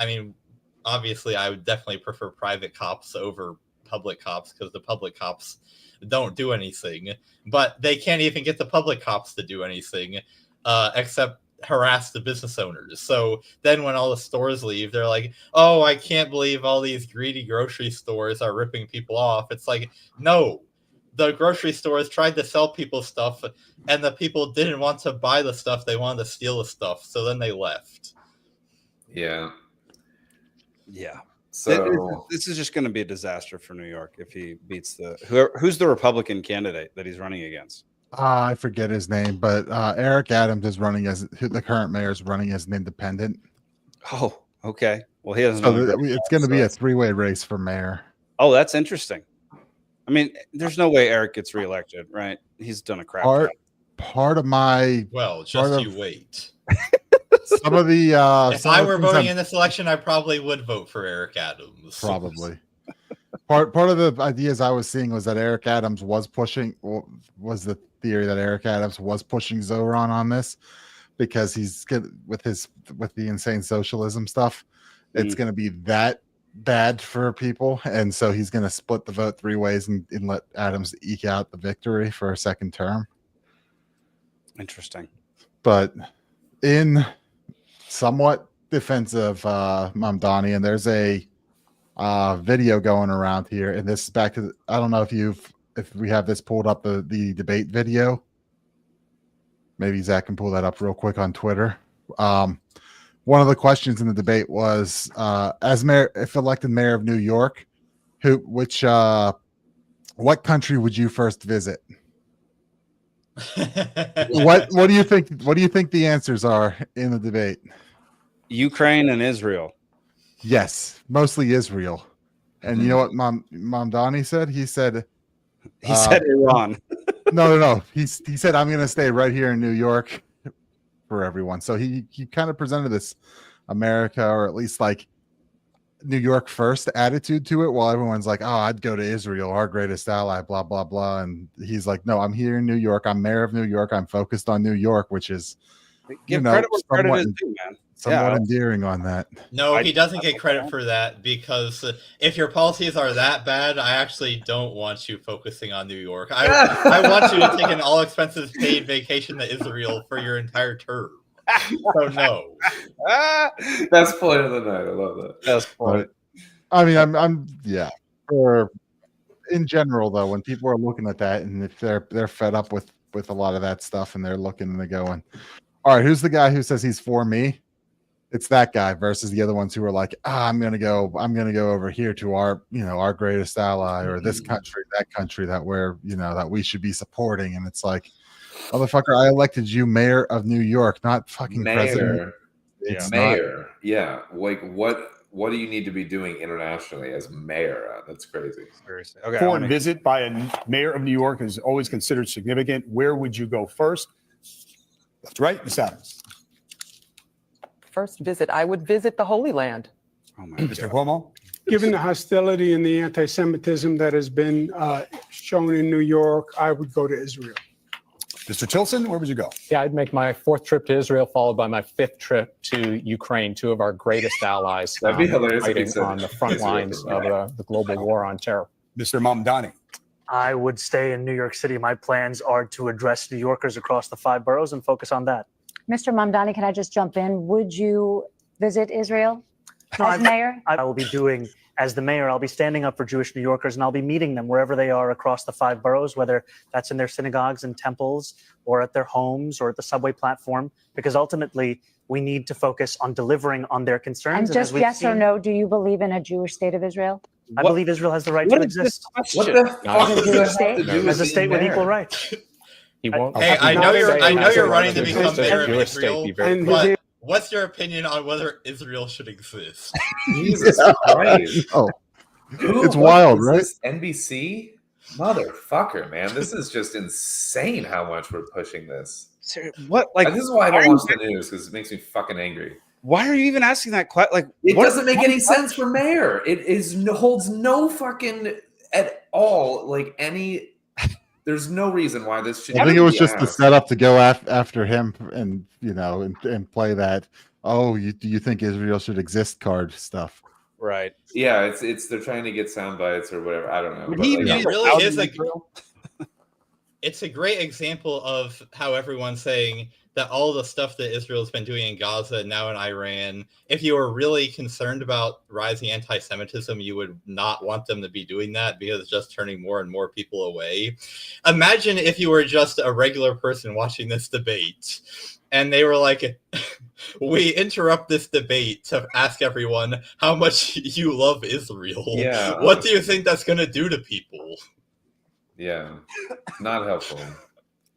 mean, obviously, I would definitely prefer private cops over public cops because the public cops don't do anything. But they can't even get the public cops to do anything except harass the business owners. So then when all the stores leave, they're like, oh, I can't believe all these greedy grocery stores are ripping people off. It's like, no, the grocery stores tried to sell people stuff and the people didn't want to buy the stuff. They wanted to steal the stuff. So then they left. Yeah. So this is just going to be a disaster for New York if he beats who's the Republican candidate that he's running against. I forget his name, but Eric Adams is running the current mayor is running as an independent. Oh, okay. Well, he doesn't. It's going to be a three-way race for mayor. Oh, that's interesting. I mean, there's no way Eric gets reelected, right? He's done a crap job. Part of my you wait. Some of the if I were voting in this election, I probably would vote for Eric Adams. Probably. Part of the ideas I was seeing was that Eric Adams was the theory that Eric Adams was pushing Zoran on this because he's good with the insane socialism stuff. It's going to be that bad for people, and so he's going to split the vote three ways and let Adams eke out the victory for a second term. Interesting. But in somewhat defense of Mamdani, and there's a video going around here, and this is back to I don't know if we have this pulled up, the debate video. Maybe Zach can pull that up real quick on Twitter. One of the questions in the debate was, as mayor, if elected mayor of New York, what country would you first visit? What do you think? What do you think the answers are in the debate? Ukraine and Israel. Yes, mostly Israel. And you know what Mamdani said? He said Iran. No. He said, I'm going to stay right here in New York for everyone. So he kind of presented this America, or at least like New York first attitude to it, while everyone's like, oh, I'd go to Israel, our greatest ally, blah, blah, blah. And he's like, no, I'm here in New York. I'm mayor of New York. I'm focused on New York, which is, credit where credit is due, man. Somewhat endearing on that. No, he doesn't get credit for that because if your policies are that bad, I actually don't want you focusing on New York. I want you to take an all expenses paid vacation to Israel for your entire term. So no. That's point of the night. I love that. That's point. I mean, I'm For in general, though, when people are looking at that, and if they're fed up with a lot of that stuff, and they're looking and they're going, all right, who's the guy who says he's for me? It's that guy versus the other ones who are like, I'm gonna go over here to our greatest ally, or this country, that country that that we should be supporting. And it's like, motherfucker, I elected you mayor of New York, not fucking president. It's mayor. Yeah. Like what do you need to be doing internationally as mayor? That's crazy. Seriously. Okay. Foreign visit by a mayor of New York is always considered significant. Where would you go first? Left to right, Ms. Adams. First visit, I would visit the Holy Land. Oh my Mr. God. Cuomo. Given the hostility and the anti-Semitism that has been shown in New York, I would go to Israel. Mr. Tilson, where would you go? Yeah, I'd make my 4th trip to Israel, followed by my 5th trip to Ukraine, two of our greatest allies. That'd be hilarious. Fighting on the front lines of the global war on terror. Mr. Mamdani. I would stay in New York City. My plans are to address New Yorkers across the 5 boroughs and focus on that. Mr. Mamdani, can I just jump in? Would you visit Israel No, as mayor? I will be doing, as the mayor, I'll be standing up for Jewish New Yorkers, and I'll be meeting them wherever they are across the 5 boroughs, whether that's in their synagogues and temples or at their homes or at the subway platform, because ultimately we need to focus on delivering on their concerns. And just yes or no, do you believe in a Jewish state of Israel? I believe Israel has the right to exist. What the fuck does that have to do As a with state being with mayor? equal rights. He won't. Hey, I know you're running to become mayor of Jewish state, Israel, be very And but what's your opinion on whether Israel should exist? Jesus Christ. Oh, Who- it's what wild, is right? this, NBC? Motherfucker, man. This is just insane how much we're pushing this. What? Like, This is why I why don't are watch you- the news, because it makes me fucking angry. Why are you even asking that question? Like, It what- doesn't make any sense for mayor. It holds no fucking at all. Like any, there's no reason why this should. I think it was be just the asked. setup to go after him and and play that. Oh, do you think Israel should exist card stuff? Right. Yeah, it's they're trying to get sound bites or whatever. I don't know. Would but, he like, even It be really allowed is in a. Israel? It's a great example of how everyone's saying that all the stuff that Israel's been doing in Gaza and now in Iran, if you were really concerned about rising anti-Semitism, you would not want them to be doing that because it's just turning more and more people away. Imagine if you were just a regular person watching this debate and they were like, we interrupt this debate to ask everyone how much you love Israel. Yeah, What do you think that's going to do to people? yeah, not helpful.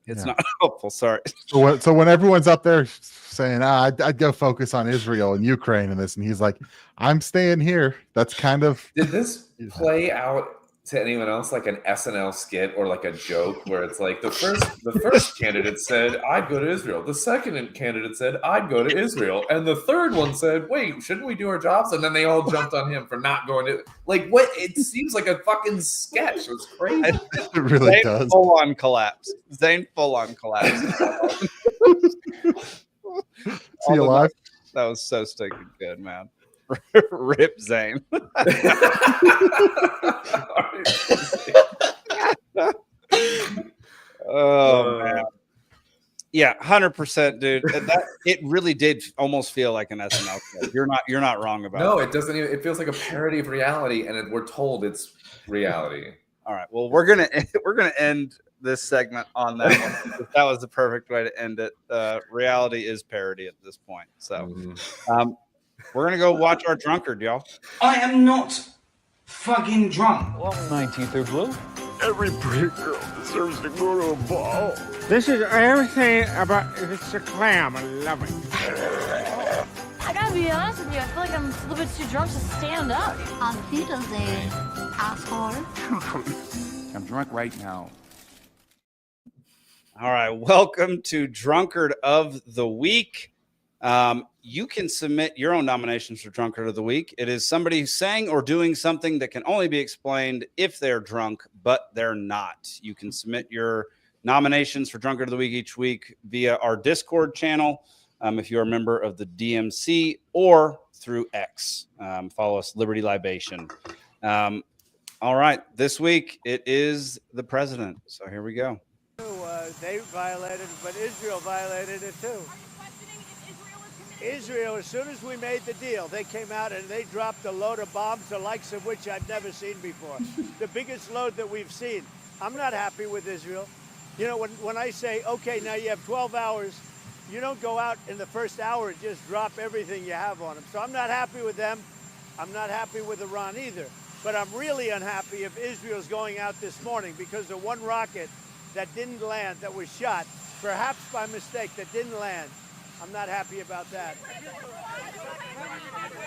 It's Yeah. not helpful. Sorry. So when everyone's up there saying, I'd go focus on Israel and Ukraine and this, and he's like, I'm staying here. That's kind of. Did this play out to anyone else like an SNL skit or like a joke where it's like the first candidate said I'd go to Israel, the second candidate said I'd go to Israel, and the third one said, wait, shouldn't we do our jobs? And then they all jumped on him for not going to. Like, what? It seems like a fucking sketch. It's crazy. It really Zane does. full on collapse. Zane full on collapse. See you live. That was so stinking good, man. Rip Zane. Oh man. Yeah, 100%, dude. It really did almost feel like an SNL show. You're not wrong about No, it. it doesn't even. It feels like a parody of reality, and we're told it's reality. All right. Well, we're gonna end this segment on that one. That was the perfect way to end it. Reality is parody at this point. So we're gonna go watch our drunkard, y'all. I am not fucking drunk. Well, 19th are blue. Every pretty girl deserves to go to a ball. This is everything about it's a clam. I love it. I gotta be honest with you, I feel like I'm a little bit too drunk to stand up. On Wiedersehen, asshole. I'm drunk right now. All right. Welcome to Drunkard of the Week. You can submit your own nominations for Drunkard of the Week. It is somebody saying or doing something that can only be explained if they're drunk, but they're not. You can submit your nominations for Drunkard of the Week each week via our Discord channel, if you're a member of the DMC, or through X. Follow us, Liberty Libation. All right. This week, it is the president. So here we go. They violated it, but Israel violated it too. Israel, as soon as we made the deal, they came out and they dropped a load of bombs, the likes of which I've never seen before. The biggest load that we've seen. I'm not happy with Israel. You know, when I say, okay, now you have 12 hours, you don't go out in the first hour and just drop everything you have on them. So I'm not happy with them. I'm not happy with Iran either. But I'm really unhappy if Israel's going out this morning because of one rocket that didn't land, that was shot, perhaps by mistake, that didn't land. I'm not happy about that.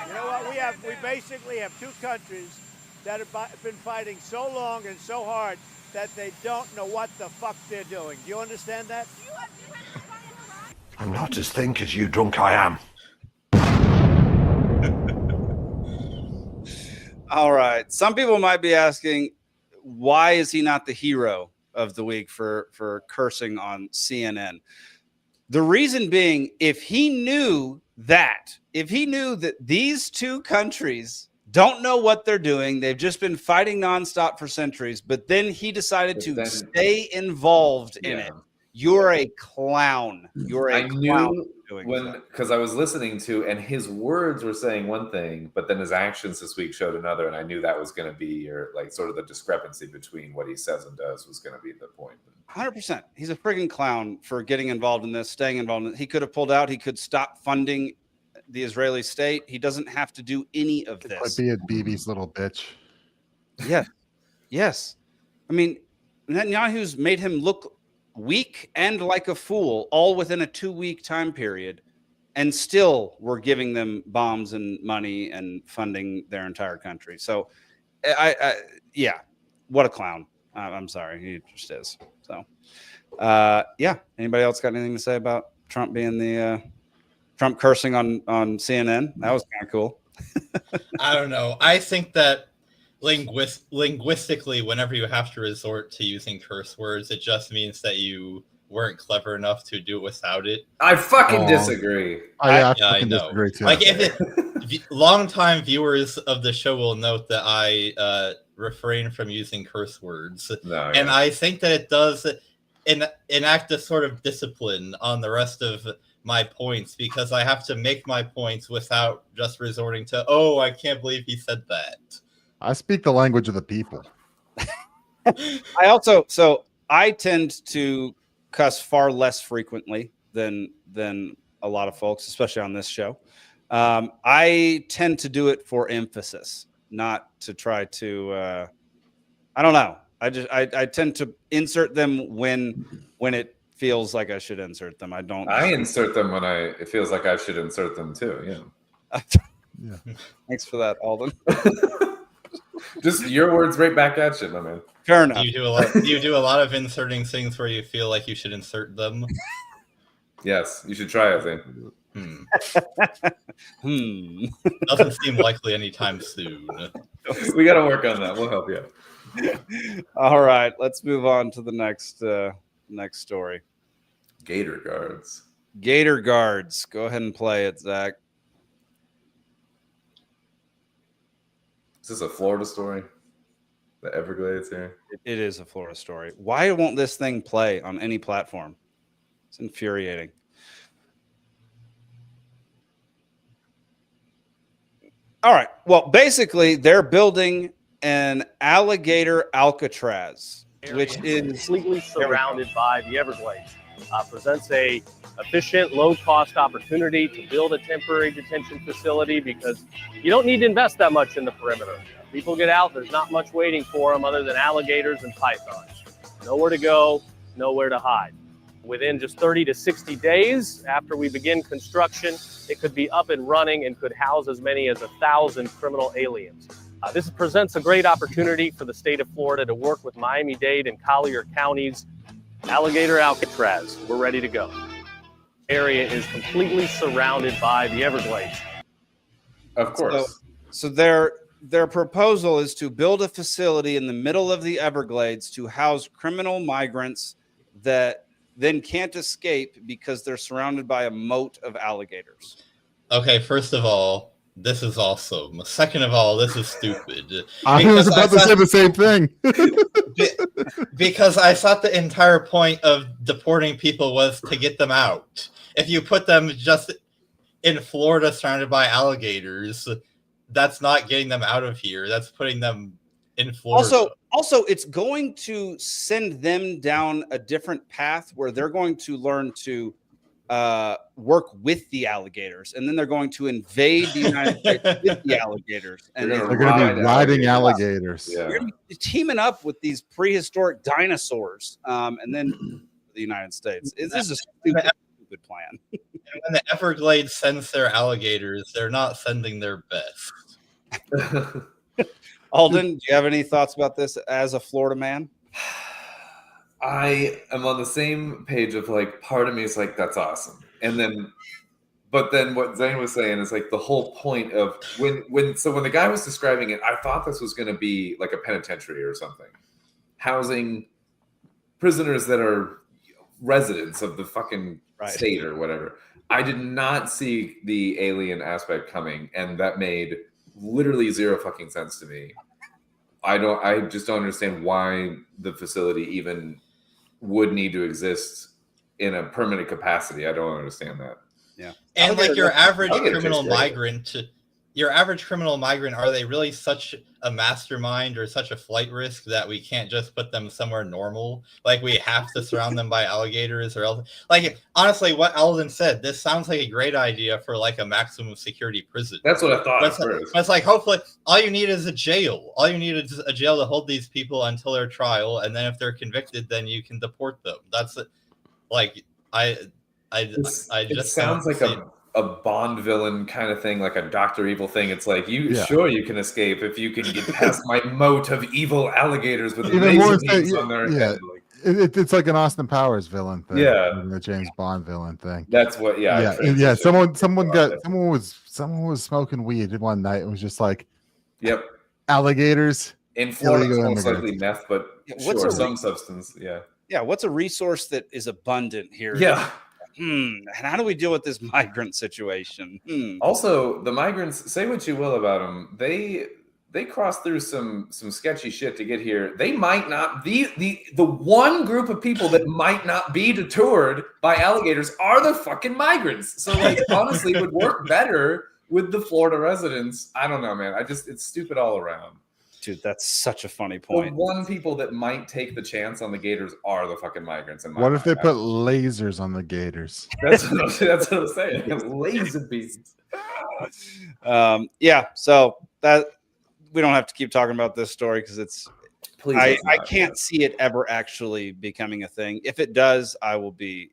You know what? We basically have two countries that have been fighting so long and so hard that they don't know what the fuck they're doing. Do you understand that? I'm not as think as you drunk I am. All right. Some people might be asking, why is he not the hero of the week for cursing on CNN? The reason being, if he knew that these two countries don't know what they're doing, they've just been fighting nonstop for centuries, but then he decided to stay involved in it. You're a clown. You're a I clown knew doing when so. because I was listening to, and his words were saying one thing, but then his actions this week showed another, and I knew that was going to be your like sort of the discrepancy between what he says and does was going to be the point. 100%. He's a friggin' clown for getting involved in this, staying involved in it. He could have pulled out. He could stop funding the Israeli state. He doesn't have to do any of But this. be a BB's little bitch. Yes. Yes. I mean, Netanyahu's made him look weak and like a fool all within a 2-week time period. And still we're giving them bombs and money and funding their entire country. So yeah, what a clown. I'm sorry. He just is. So yeah. Anybody else got anything to say about Trump being the Trump cursing on CNN? That was kind of cool. I don't know. I think that linguistically, whenever you have to resort to using curse words, it just means that you weren't clever enough to do it without it. I fucking disagree. I know. disagree too. Like, longtime viewers of the show will note that I refrain from using curse words, and I think that it does enact a sort of discipline on the rest of my points, because I have to make my points without just resorting to, oh, I can't believe he said that. I speak the language of the people. I tend to cuss far less frequently than a lot of folks, especially on this show. I tend to do it for emphasis, not to try to I don't know. I tend to insert them when it feels like I should insert them. I insert them when it feels like I should insert them too. Yeah. Yeah. Thanks for that, Alden. Just your words right back at you, my man. Fair enough. You do a lot of inserting things where you feel like you should insert them. Yes, you should try it, Zane. Doesn't seem likely anytime soon. We got to work on that. We'll help you. All right, let's move on to the next story. Gator guards. Gator guards. Go ahead and play it, Zach. Is this a Florida story? The Everglades here? It is a Florida story. Why won't this thing play on any platform? It's infuriating. All right. Well, basically, they're building an alligator Alcatraz, which is completely surrounded by the Everglades. Presents a efficient, low-cost opportunity to build a temporary detention facility because you don't need to invest that much in the perimeter. People get out, there's not much waiting for them other than alligators and pythons. Nowhere to go, nowhere to hide. Within just 30 to 60 days after we begin construction, it could be up and running and could house as many as 1,000 criminal aliens. This presents a great opportunity for the state of Florida to work with Miami-Dade and Collier counties. Alligator Alcatraz, we're ready to go. Area is completely surrounded by the Everglades. Of course. So their proposal is to build a facility in the middle of the Everglades to house criminal migrants that then can't escape because they're surrounded by a moat of alligators. Okay, first of all, this is awesome. Second of all, this is stupid. I was about to say the same thing. Because I thought the entire point of deporting people was to get them out. If you put them just in Florida surrounded by alligators, that's not getting them out of here. That's putting them in Florida. Also, it's going to send them down a different path where they're going to learn to work with the alligators, and then they're going to invade the United States with the alligators. And they're going to be riding alligators. Yeah. They're going to be teaming up with these prehistoric dinosaurs, and then the United States. This is a stupid plan. And when the Everglades sends their alligators, they're not sending their best. Alden, do you have any thoughts about this as a Florida man? I am on the same page of like, part of me is like, that's awesome. But then what Zane was saying is like the whole point of when the guy was describing it, I thought this was going to be like a penitentiary or something, housing prisoners that are residents of the fucking state or whatever. I did not see the alien aspect coming, and that made literally zero fucking sense to me. I just don't understand why the facility even would need to exist in a permanent capacity. I don't understand that. Yeah. And like your average criminal great. migrant, are they really such a mastermind or such a flight risk that we can't just put them somewhere normal? Like we have to surround them by alligators or else? Like honestly, what Alden said, this sounds like a great idea for like a maximum security prison. That's what I thought But at first. it's like hopefully all you need is a jail. All you need is a jail to hold these people until their trial, and then if they're convicted, then you can deport them. That's like It just sounds like a Bond villain kind of thing, like a Dr. Evil thing. It's like sure you can escape if you can get past my moat of evil alligators with laser beams on their head. Like, it's like an Austin Powers villain thing. Yeah. The James Bond villain thing. That's what. Yeah. Yeah. Someone was smoking weed one night and was just like, "Yep, alligators in Florida, it's illegal most likely immigrants." meth, but sure, some substance. Yeah. Yeah. What's a resource that is abundant here? Yeah. And how do we deal with this migrant situation? Also, the migrants, say what you will about them, they crossed through some sketchy shit to get here. They might not be the one group of people that might not be detoured by alligators are the fucking migrants. So like honestly would work better with the Florida residents. I don't know, man. It's stupid all around. Dude, that's such a funny point. The one people that might take the chance on the gators are the fucking migrants. What if they put lasers on the gators? That's what I'm saying. Laser beams. Yeah. So that we don't have to keep talking about this story because it's. Please, I can't see it ever actually becoming a thing. If it does, I will be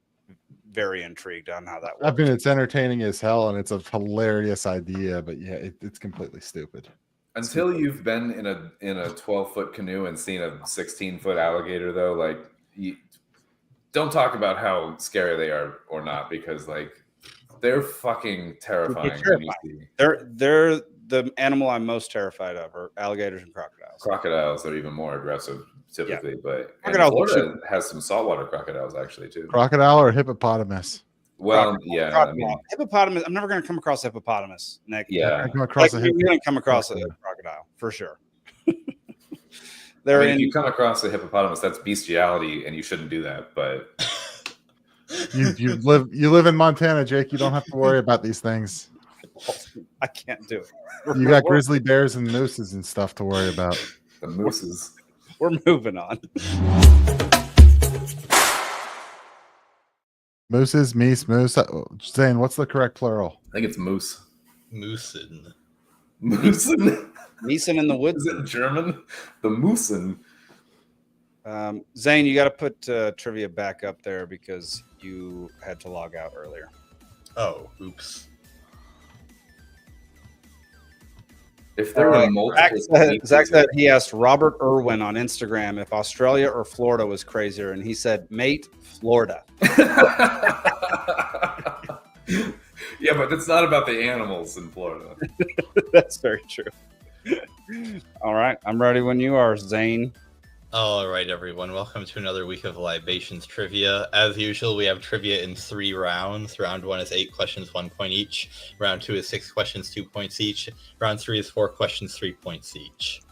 very intrigued on how that works. I mean, it's entertaining as hell, and it's a hilarious idea, but yeah, it's completely stupid. Until you've been in a 12-foot canoe and seen a 16-foot alligator, though, like you don't talk about how scary they are or not, because like they're fucking terrifying. They're the animal I'm most terrified of are alligators and crocodiles. Crocodiles are even more aggressive typically, but Crocodiles Florida has some saltwater crocodiles actually too. Crocodile or hippopotamus? Well, I mean, hippopotamus. I'm never going to come across a hippopotamus, Nick. Yeah, I come across you're going to come across a crocodile for sure. If you come across a hippopotamus, that's bestiality, and you shouldn't do that. But you live in Montana, Jake. You don't have to worry about these things. I can't do it. You got grizzly bears and mooses and stuff to worry about. The mooses. We're moving on. Mooses, meese, moose. Zane, what's the correct plural? I think it's moose. Moosin. Moosin. Meeson in the woods. Is it German? The moosin. Zane, you got to put trivia back up there because you had to log out earlier. Oh, oops. If there were multiple, Zach said he asked Robert Irwin on Instagram if Australia or Florida was crazier, and he said, "Mate, Florida." Yeah, but it's not about the animals in Florida. That's very true. All right, I'm ready when you are, Zane. All right, everyone. Welcome to another week of Libations Trivia. As usual, we have trivia in 3 rounds. Round 1 is 8 questions, 1 point each. Round 2 is 6 questions, 2 points each. Round 3 is 4 questions, 3 points each.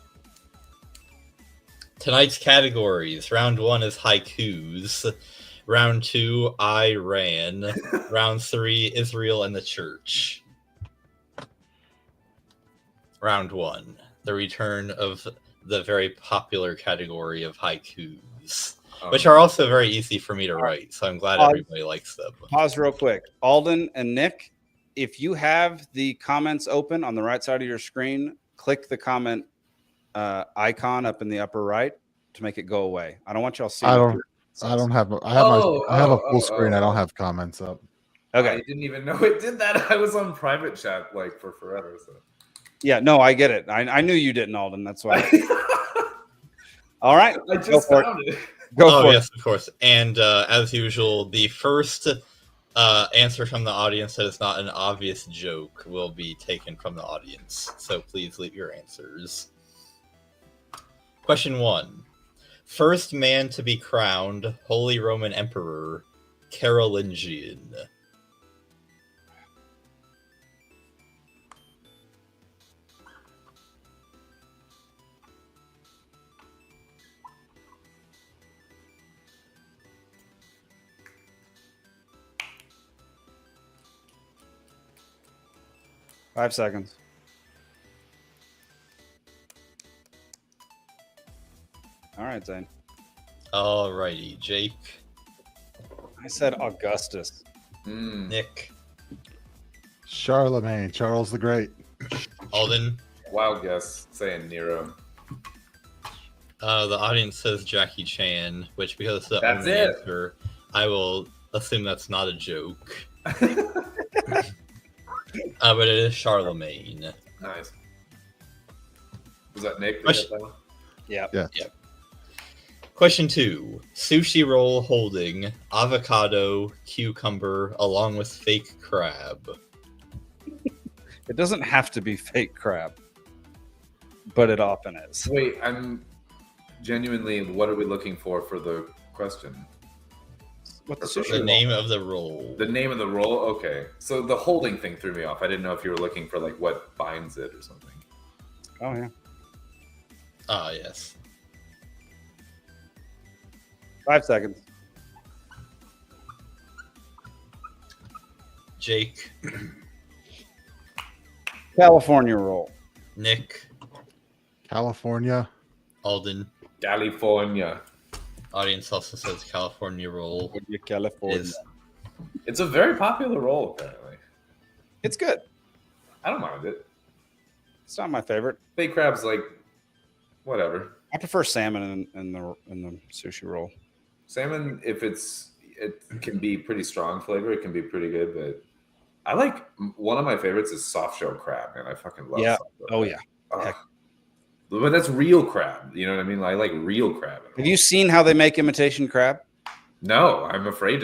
Tonight's categories. Round 1 is haikus. Round 2, Iran. Round 3, Israel and the Church. Round 1, the return of the very popular category of haikus, which are also very easy for me to write, so I'm glad everybody likes them. Pause real quick. Alden and Nick, if you have the comments open on the right side of your screen, click the comment icon up in the upper right to make it go away. I don't want y'all seeing. I have a full screen. I don't have comments up. Okay. I didn't even know it did that. I was on private chat like for forever. So. Yeah, no, I get it. I knew you didn't, Alden. That's why. All right. I just found it. Go for yes, of course. And as usual, the first answer from the audience that is not an obvious joke will be taken from the audience. So please leave your answers. Question 1. First man to be crowned Holy Roman Emperor, Carolingian. 5 seconds. All right, Zane. Alrighty, Jake. I said Augustus. Nick. Charlemagne, Charles the Great. Alden. Wild guess, saying Nero. The audience says Jackie Chan, which because it's the That's only it. answer, I will assume that's not a joke. But it is Charlemagne. Nice. Was that Nick? Yeah. Yeah. Yep. Question 2. Sushi roll holding avocado, cucumber, along with fake crab. It doesn't have to be fake crab, but it often is. Wait, I'm genuinely. What are we looking for the question? What the Or for sushi The roll? name of the roll. The name of the roll. Okay, so the holding thing threw me off. I didn't know if you were looking for like what binds it or something. Oh yeah. Ah, yes. 5 seconds. Jake. California roll. Nick. California. Alden. California. Audience also says California roll. California. It's a very popular roll, apparently. It's good. I don't mind it. It's not my favorite. Fake crab's like, whatever. I prefer salmon in the sushi roll. Salmon, if it can be pretty strong flavor, it can be pretty good. But I like one of my favorites is soft shell crab, man. I fucking love. Yeah. soft shell Oh crab. yeah. Ugh. But that's real crab. You know what I mean? I like real crab. Have you seen how they make imitation crab? No, I'm afraid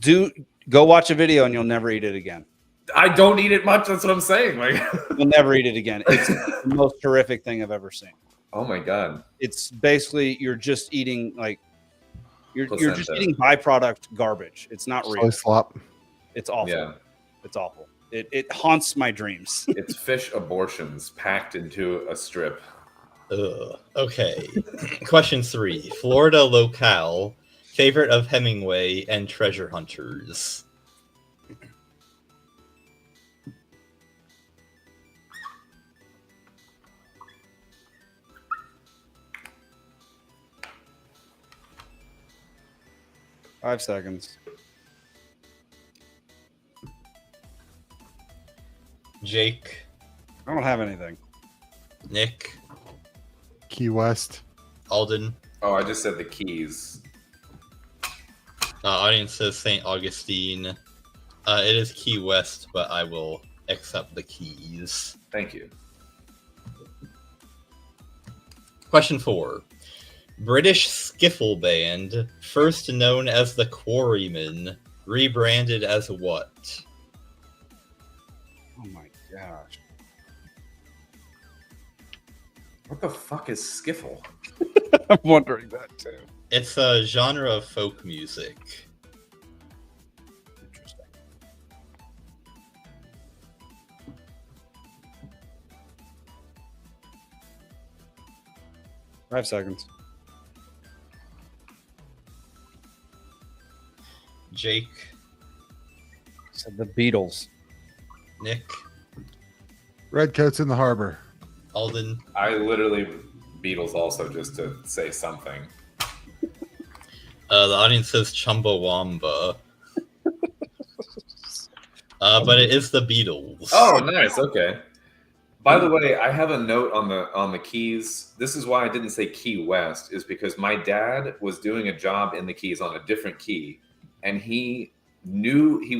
to. Go watch a video and you'll never eat it again. I don't eat it much. That's what I'm saying. Like, You'll never eat it again. It's the most horrific thing I've ever seen. oh my god. It's basically you're just eating like you're just Placenta. eating byproduct garbage. It's not Soy real. slop. It's awful. Yeah. It's awful. It haunts my dreams. It's fish abortions packed into a strip. Ugh. Okay. Question 3. Florida locale, favorite of Hemingway and treasure hunters. Five seconds. Jake. I don't have anything. Nick. Key West. Alden. Oh, I just said the Keys. Audience says St. Augustine. It is Key West, but I will accept the Keys. Thank you. Question 4. British skiffle band, first known as the Quarrymen, rebranded as what? Oh my gosh. What the fuck is skiffle? I'm wondering that too. It's a genre of folk music. Interesting. Five seconds. Jake. Said the Beatles. Nick. Redcoats in the harbor. Alden. I literally Beatles also just to say something. The audience says Chumbawamba. But it is the Beatles. Oh, nice. Okay. By the way, I have a note on the Keys. This is why I didn't say Key West, is because my dad was doing a job in the Keys on a different key, and he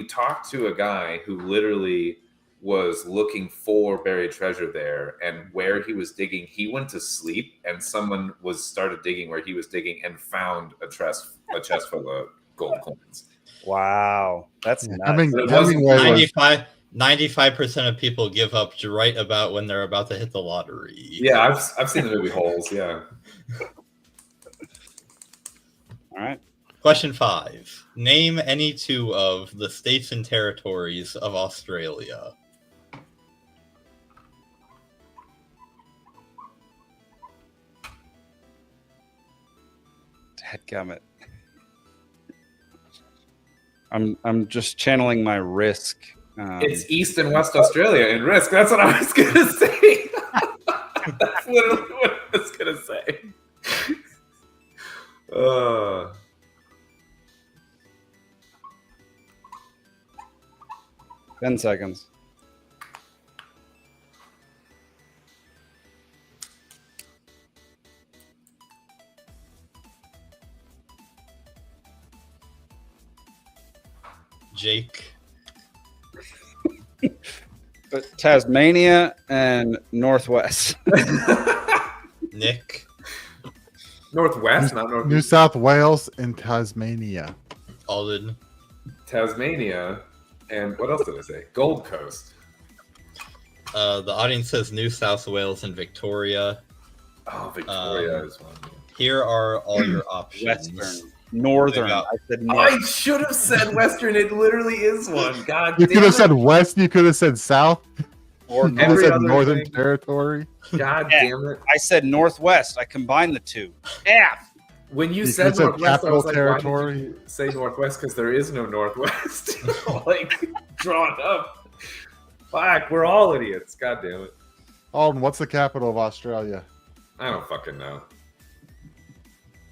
talked to a guy who literally was looking for buried treasure there, and where he was digging, he went to sleep, and someone started digging where he was digging and found a chest full of gold coins. Wow, that's nuts. I mean, It wasn't Hemingway was 95% of people give up right about when they're about to hit the lottery. Yeah, I've seen the movie Holes. Yeah. All right. Question 5. Name any two of the states and territories of Australia. Dadgummit. I'm just channeling my Risk It's East and West Australia in Risk. That's what I was gonna say. That's literally what I was gonna say. 10 seconds. Jake. But Tasmania and Northwest. Nick. Northwest, not North. New South Wales and Tasmania. Alden. Tasmania, and what else did I say? Gold Coast. The audience says New South Wales and Victoria. Oh, Victoria is one. Here are all your options. Western. Northern. I said north. I should have said Western. It literally is one. God You damn could have it. said West. You could have said South. Or You could have every said other Northern thing. Territory. God Yeah. damn it. I said Northwest. I combined the two. F. When you You said could've said Northwest, I Capital was like, Territory. why did you say Northwest? Because there is no Northwest. Like, drawn up. Fuck, we're all idiots. God damn it. Alden, what's the capital of Australia? I don't fucking know.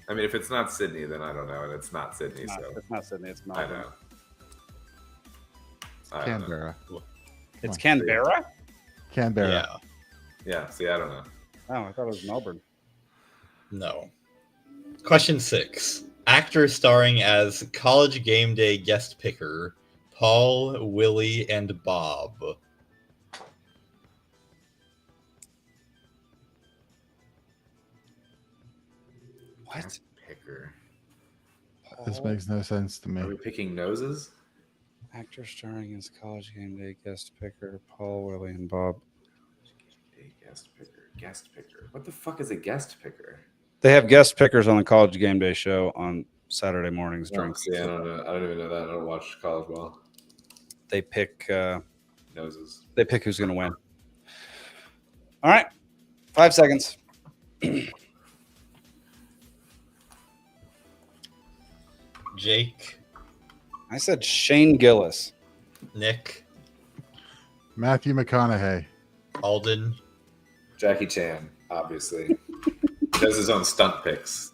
I mean, if it's not Sydney, then I don't know, and it's not Sydney, so It's not Sydney. It's I Melbourne. know. I don't know. Canberra. It's Canberra? Canberra. Yeah. Yeah, see, I don't know. Oh, I thought it was Melbourne. No. Question 6. Actor starring as College Game Day guest picker Paul, Willie, and Bob. What? Picker. This makes no sense to Are we me. picking noses? Actor starring as College Game Day guest picker Paul, Willie, and Bob. A guest picker. Guest picker. What the fuck is a guest picker? They have guest pickers on the College Game Day show on Saturday mornings Oh, during. see, I don't know. I don't even know that. I don't watch college ball. They pick. Noses. They pick who's going to win. All right, 5 seconds. Jake. I said Shane Gillis. Nick. Matthew McConaughey. Alden. Jackie Chan, obviously. Does his own stunt picks.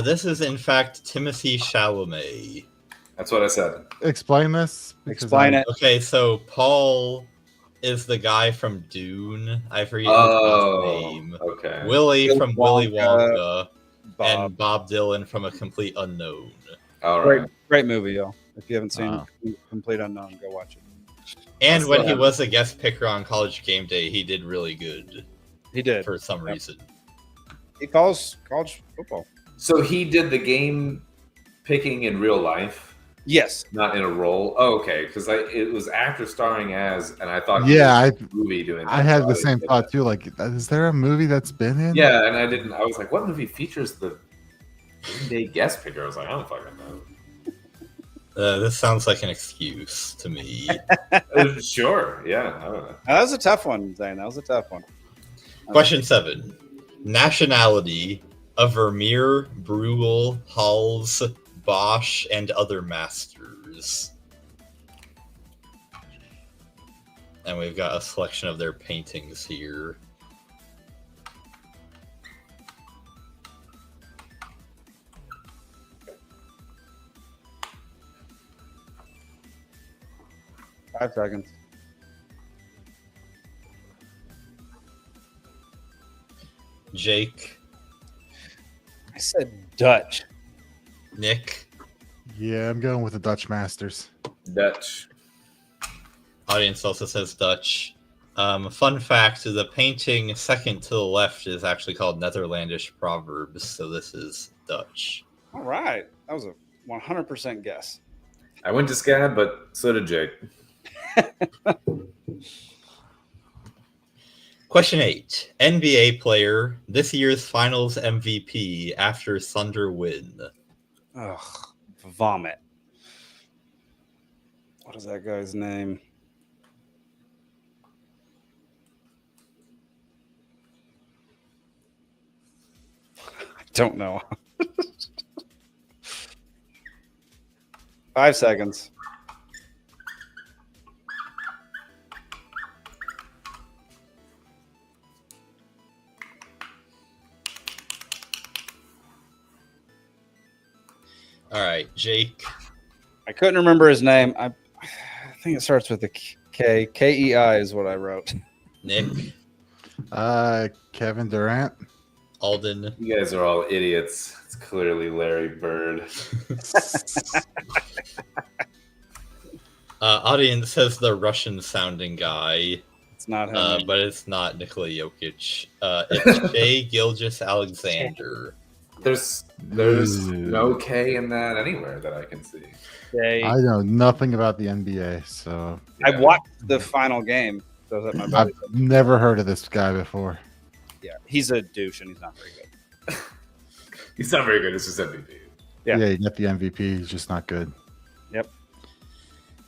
This is in fact Timothy Chalamet. That's what I said. Explain this. because Explain I- it. Okay, so Paul is the guy from Dune. I forget his Oh, last name. okay. Willie Willy from Willy Wonka, Bob. and Bob Dylan from A Complete Unknown. All Great, right. great movie, yo. If you haven't seen Wow. Complete Unknown, go watch it. And I when still he have- was a guest picker on College Game Day, he did really good He did. for some reason. He calls college football. So he did the game picking in real life, Yes. not in a role. Oh, okay, because it was actor starring as, and I thought Yeah, he was in a movie doing that. I had so the didn't same get thought that. too. Like, is there a movie that's been in? Yeah, and I didn't. I was like, what movie features the Game Day guest picker? I was like, I don't fucking know. This sounds like an excuse to me. Sure, yeah, I don't know. That was a tough one, Zane. That was a tough one. Question 7. Nationality of Vermeer, Bruegel, Hals, Bosch, and other masters. And we've got a selection of their paintings here. Five seconds. Jake, I said Dutch. Nick, Yeah, I'm going with the Dutch Masters. Dutch. audience also says Dutch. Fun fact, the painting second to the left is actually called Netherlandish Proverbs, so this is Dutch. All right. That was a 100% guess. I went to Scab, but so did Jake. Question 8. NBA player, this year's finals MVP after Thunder win. Ugh. Vomit. What is that guy's name? I don't know. 5 seconds. All right, Jake. I couldn't remember his name. I think it starts with a K. Kei is what I wrote. Nick. Kevin Durant. Alden. You guys are all idiots. It's clearly Larry Bird. Audience says the Russian-sounding guy. It's not him. But it's not Nikola Jokic. It's Shai Gilgeous-Alexander. There's no K in that anywhere that I can see. I know nothing about the NBA, so I watched the final game. So that my I've never heard of this guy before. Yeah, he's a douche and he's not very good. He's not very good. It's just MVP. Yeah, you got the MVP. He's just not good. Yep.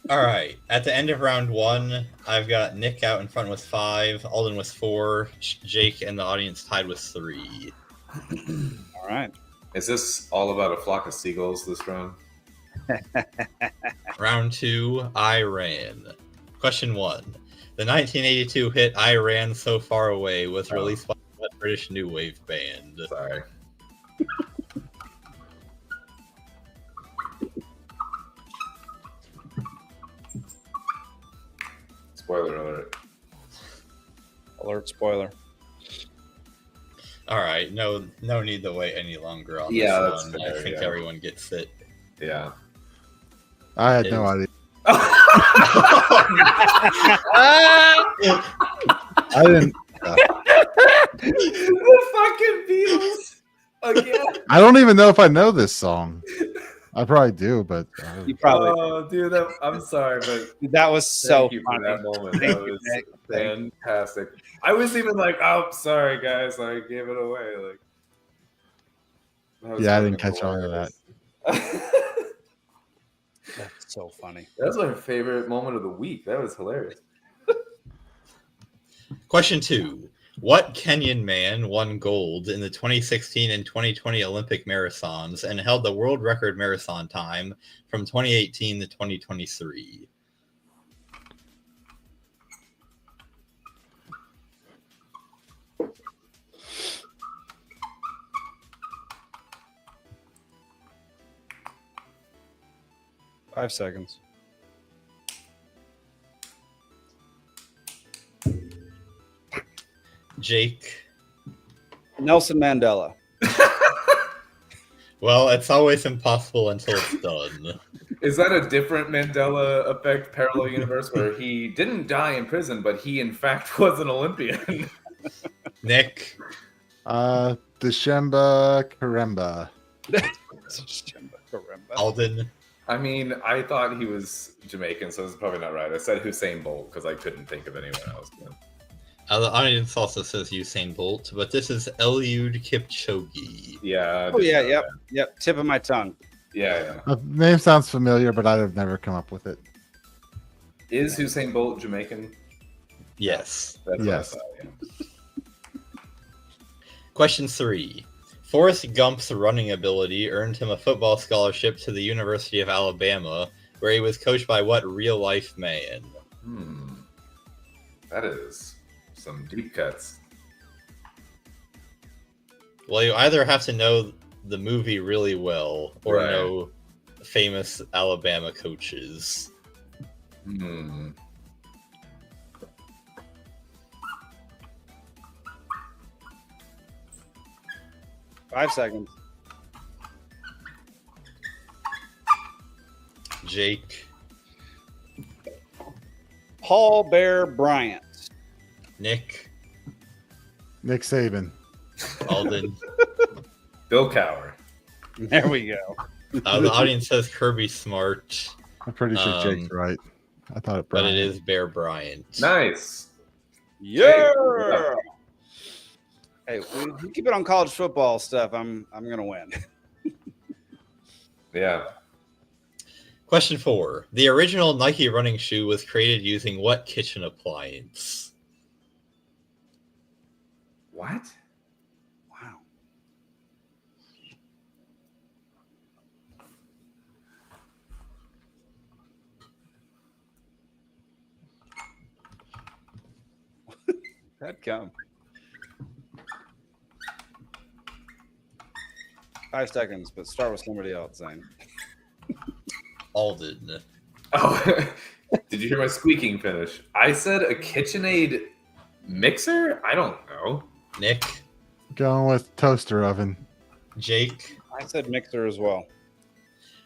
All right. At the end of round 1, I've got Nick out in front with 5, Alden with 4, Jake and the audience tied with 3. All right. Is this all about a flock of seagulls this round? Round 2, Iran. Question 1. The 1982 hit I Ran So Far Away was released by what British new wave band? Sorry. Spoiler alert. Alert spoiler. All right, no need to wait any longer on Yeah, this that's one. fair, I think yeah. everyone gets it. Yeah. I had no idea. I didn't. The fucking Beatles again. I don't even know if I know this song. I probably do, but You probably. Oh, dude, I'm sorry, but That was so thank you for funny. that moment. Thank That you, was Nick. Thank you. fantastic. I was even like, "Oh, sorry, guys, I gave it away." Like, that was yeah, I didn't fucking catch on to that. hilarious. That's so funny. That was my favorite moment of the week. That was hilarious. Question 2. What Kenyan man won gold in the 2016 and 2020 Olympic marathons and held the world record marathon time from 2018 to 2023? Five seconds. Jake. Nelson Mandela. Well, it's always impossible until it's done. Is that a different Mandela effect parallel universe where he didn't die in prison, but he in fact was an Olympian? Nick. Deshemba Karemba. Alden. I mean, I thought he was Jamaican, so it's probably not right. I said Usain Bolt because I couldn't think of anyone else. The audience also says Usain Bolt, but this is Eliud Kipchoge. Yeah. Oh yeah, yep. Tip of my tongue. Yeah. The name sounds familiar, but I'd have never come up with it. Is Usain Bolt Jamaican? Yes. That's Yes. what I thought, yeah. Question 3. Forrest Gump's running ability earned him a football scholarship to the University of Alabama, where he was coached by what real-life man? That is some deep cuts. Well, you either have to know the movie really well or Right. know famous Alabama coaches. 5 seconds. Jake. Paul Bear Bryant. Nick. Nick Saban. Alden. Bill Cowher. There we go. The audience says Kirby Smart. I'm pretty sure Jake's right. I thought it, but it is Bear Bryant. Nice. Yeah. Hey, we keep it on college football stuff. I'm gonna win. Yeah. Question 4. The original Nike running shoe was created using what kitchen appliance? What? Wow. That'd come. 5 seconds, but start with somebody else, Zane. Alden. Oh, did you hear my squeaking finish? I said a KitchenAid mixer? I don't know. Nick? Going with toaster oven. Jake? I said mixer as well.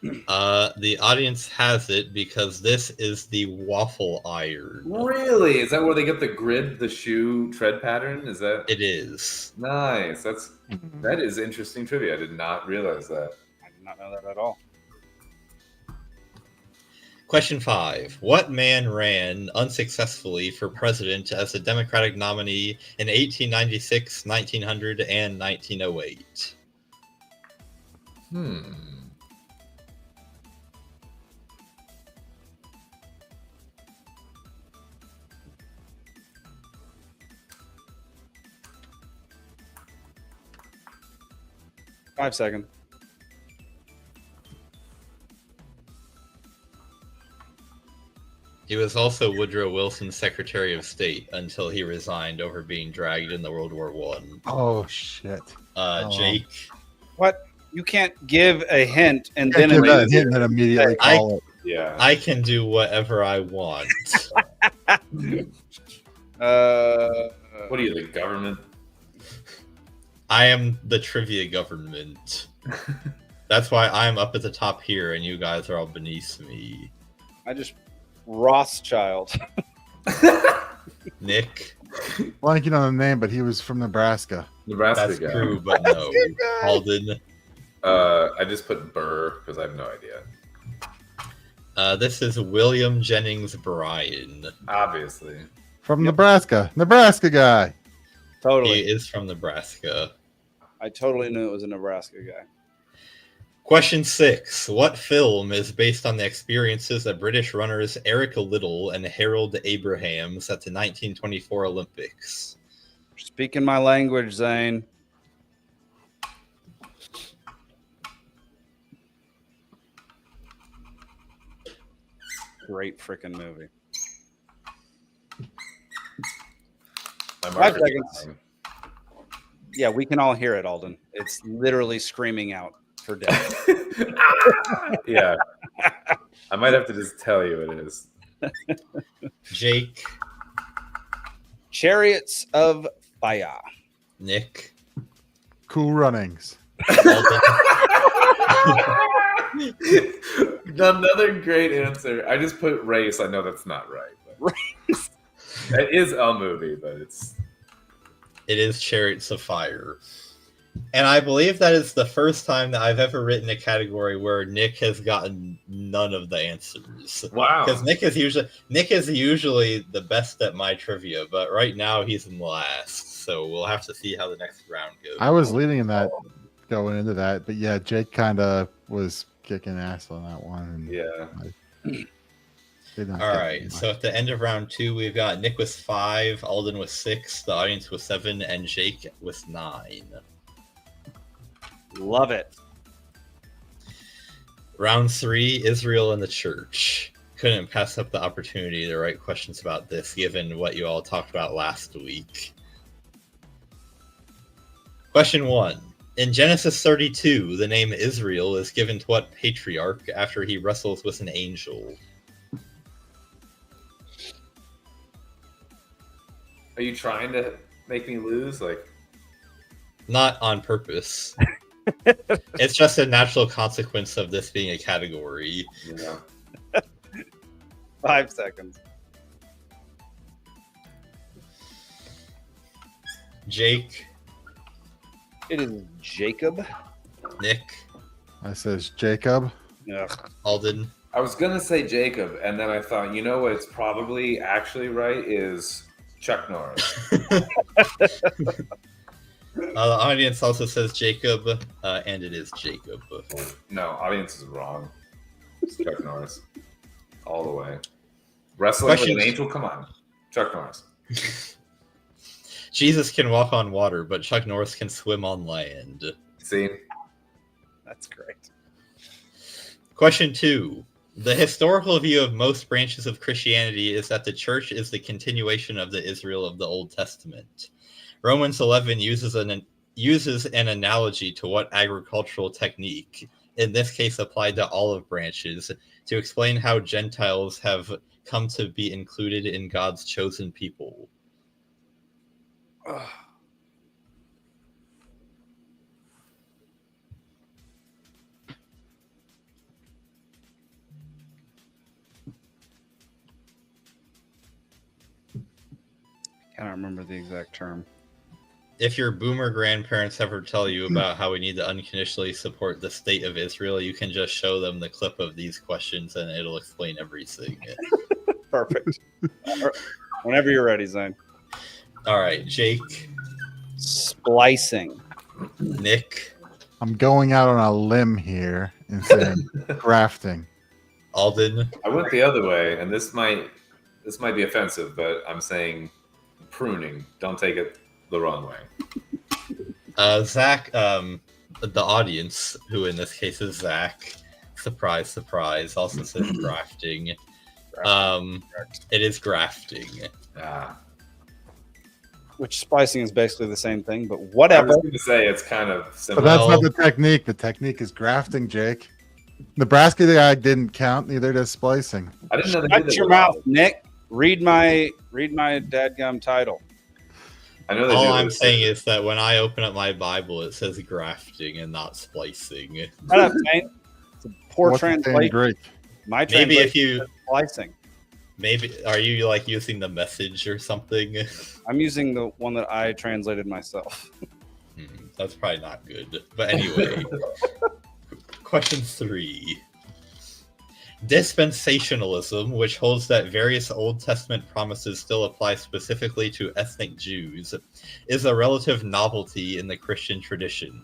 The audience has it because this is the waffle iron. Really? Is that where they get the grid, the shoe tread pattern? Is that? It is. Nice. That is interesting trivia. I did not realize that. I did not know that at all. Question 5. What man ran unsuccessfully for president as a Democratic nominee in 1896, 1900, and 1908? 5 seconds. He was also Woodrow Wilson's Secretary of State until he resigned over being dragged in the World War I. Oh shit! Jake. What? You can't give a hint and Can't then give that hint and then immediately call it. Yeah. I can do whatever I want. What are you, the government? I am the trivia government. That's why I'm up at the top here and you guys are all beneath me. I just Rothschild. Nick. Blanking on the name, but he was from Nebraska. Nebraska That's guy. true, but no. Alden. I just put Burr because I have no idea. This is William Jennings Bryan. Obviously. From Nebraska. Nebraska guy. Totally. He is from Nebraska. I totally knew it was a Nebraska guy. Question 6. What film is based on the experiences of British runners Erica Little and Harold Abrahams at the 1924 Olympics? Speaking my language, Zane. Great freaking movie. 5 seconds. Yeah, we can all hear it, Alden. It's literally screaming out for death. Yeah. I might have to just tell you it is. Jake. Chariots of Fire. Nick. Cool Runnings. Another great answer. I just put race. I know that's not right. But Race. that is a movie, but It is Chariots of Fire. And I believe that is the first time that I've ever written a category where Nick has gotten none of the answers. Wow. Because Nick is usually the best at my trivia, but right now he's in last. So we'll have to see how the next round goes. I was leading in that going into that, but yeah, Jake kind of was kicking ass on that one. And yeah. All right. So at the end of round 2, we've got Nick with 5, Alden with 6, the audience with 7, and Jake with 9. Love it. Round 3, Israel and the church. Couldn't pass up the opportunity to write questions about this, given what you all talked about last week. Question 1. In Genesis 32, the name Israel is given to what patriarch after he wrestles with an angel? Are you trying to make me lose? Not on purpose. It's just a natural consequence of this being a category. Yeah. 5 seconds. Jake. It is Jacob. Nick. I says Jacob. Ugh. Alden. I was gonna say Jacob, and then I thought, you know what? It's probably actually right is Chuck Norris. The audience also says Jacob, and it is Jacob. No, audience is wrong. It's Chuck Norris, all the way. Wrestling with an angel. Come on, Chuck Norris. Jesus can walk on water, but Chuck Norris can swim on land. See, that's great. Question 2. The historical view of most branches of Christianity is that the church is the continuation of the Israel of the Old Testament. Romans 11 uses an analogy to what agricultural technique? in this case applied to olive branches, to explain how Gentiles have come to be included in God's chosen people. I don't remember the exact term. If your boomer grandparents ever tell you about how we need to unconditionally support the state of Israel, you can just show them the clip of these questions and it'll explain everything. Perfect. Whenever you're ready, Zane. All right, Jake. Splicing. Nick. I'm going out on a limb here and saying grafting. Alden. I went the other way, and this might be offensive, but I'm saying pruning. Don't take it the wrong way. Zach, the audience, who in this case is Zach, surprise, surprise, also says grafting. It is grafting. Which splicing is basically the same thing, but whatever. I was going to say it's kind of similar. But that's not the technique. The technique is grafting, Jake. Nebraska guy didn't count, neither does splicing. I didn't know. Shut your mouth, Nick. Read my dadgum title. I know. All I'm saying is that when I open up my Bible, it says grafting and not splicing. Shut up, Zane. It's a poor What's it say in translation. Greek? My Maybe if translation you is splicing. maybe are you like using the Message or something? I'm using the one that I translated myself. That's probably not good. But anyway, question 3. Dispensationalism, which holds that various Old Testament promises still apply specifically to ethnic Jews, is a relative novelty in the Christian tradition.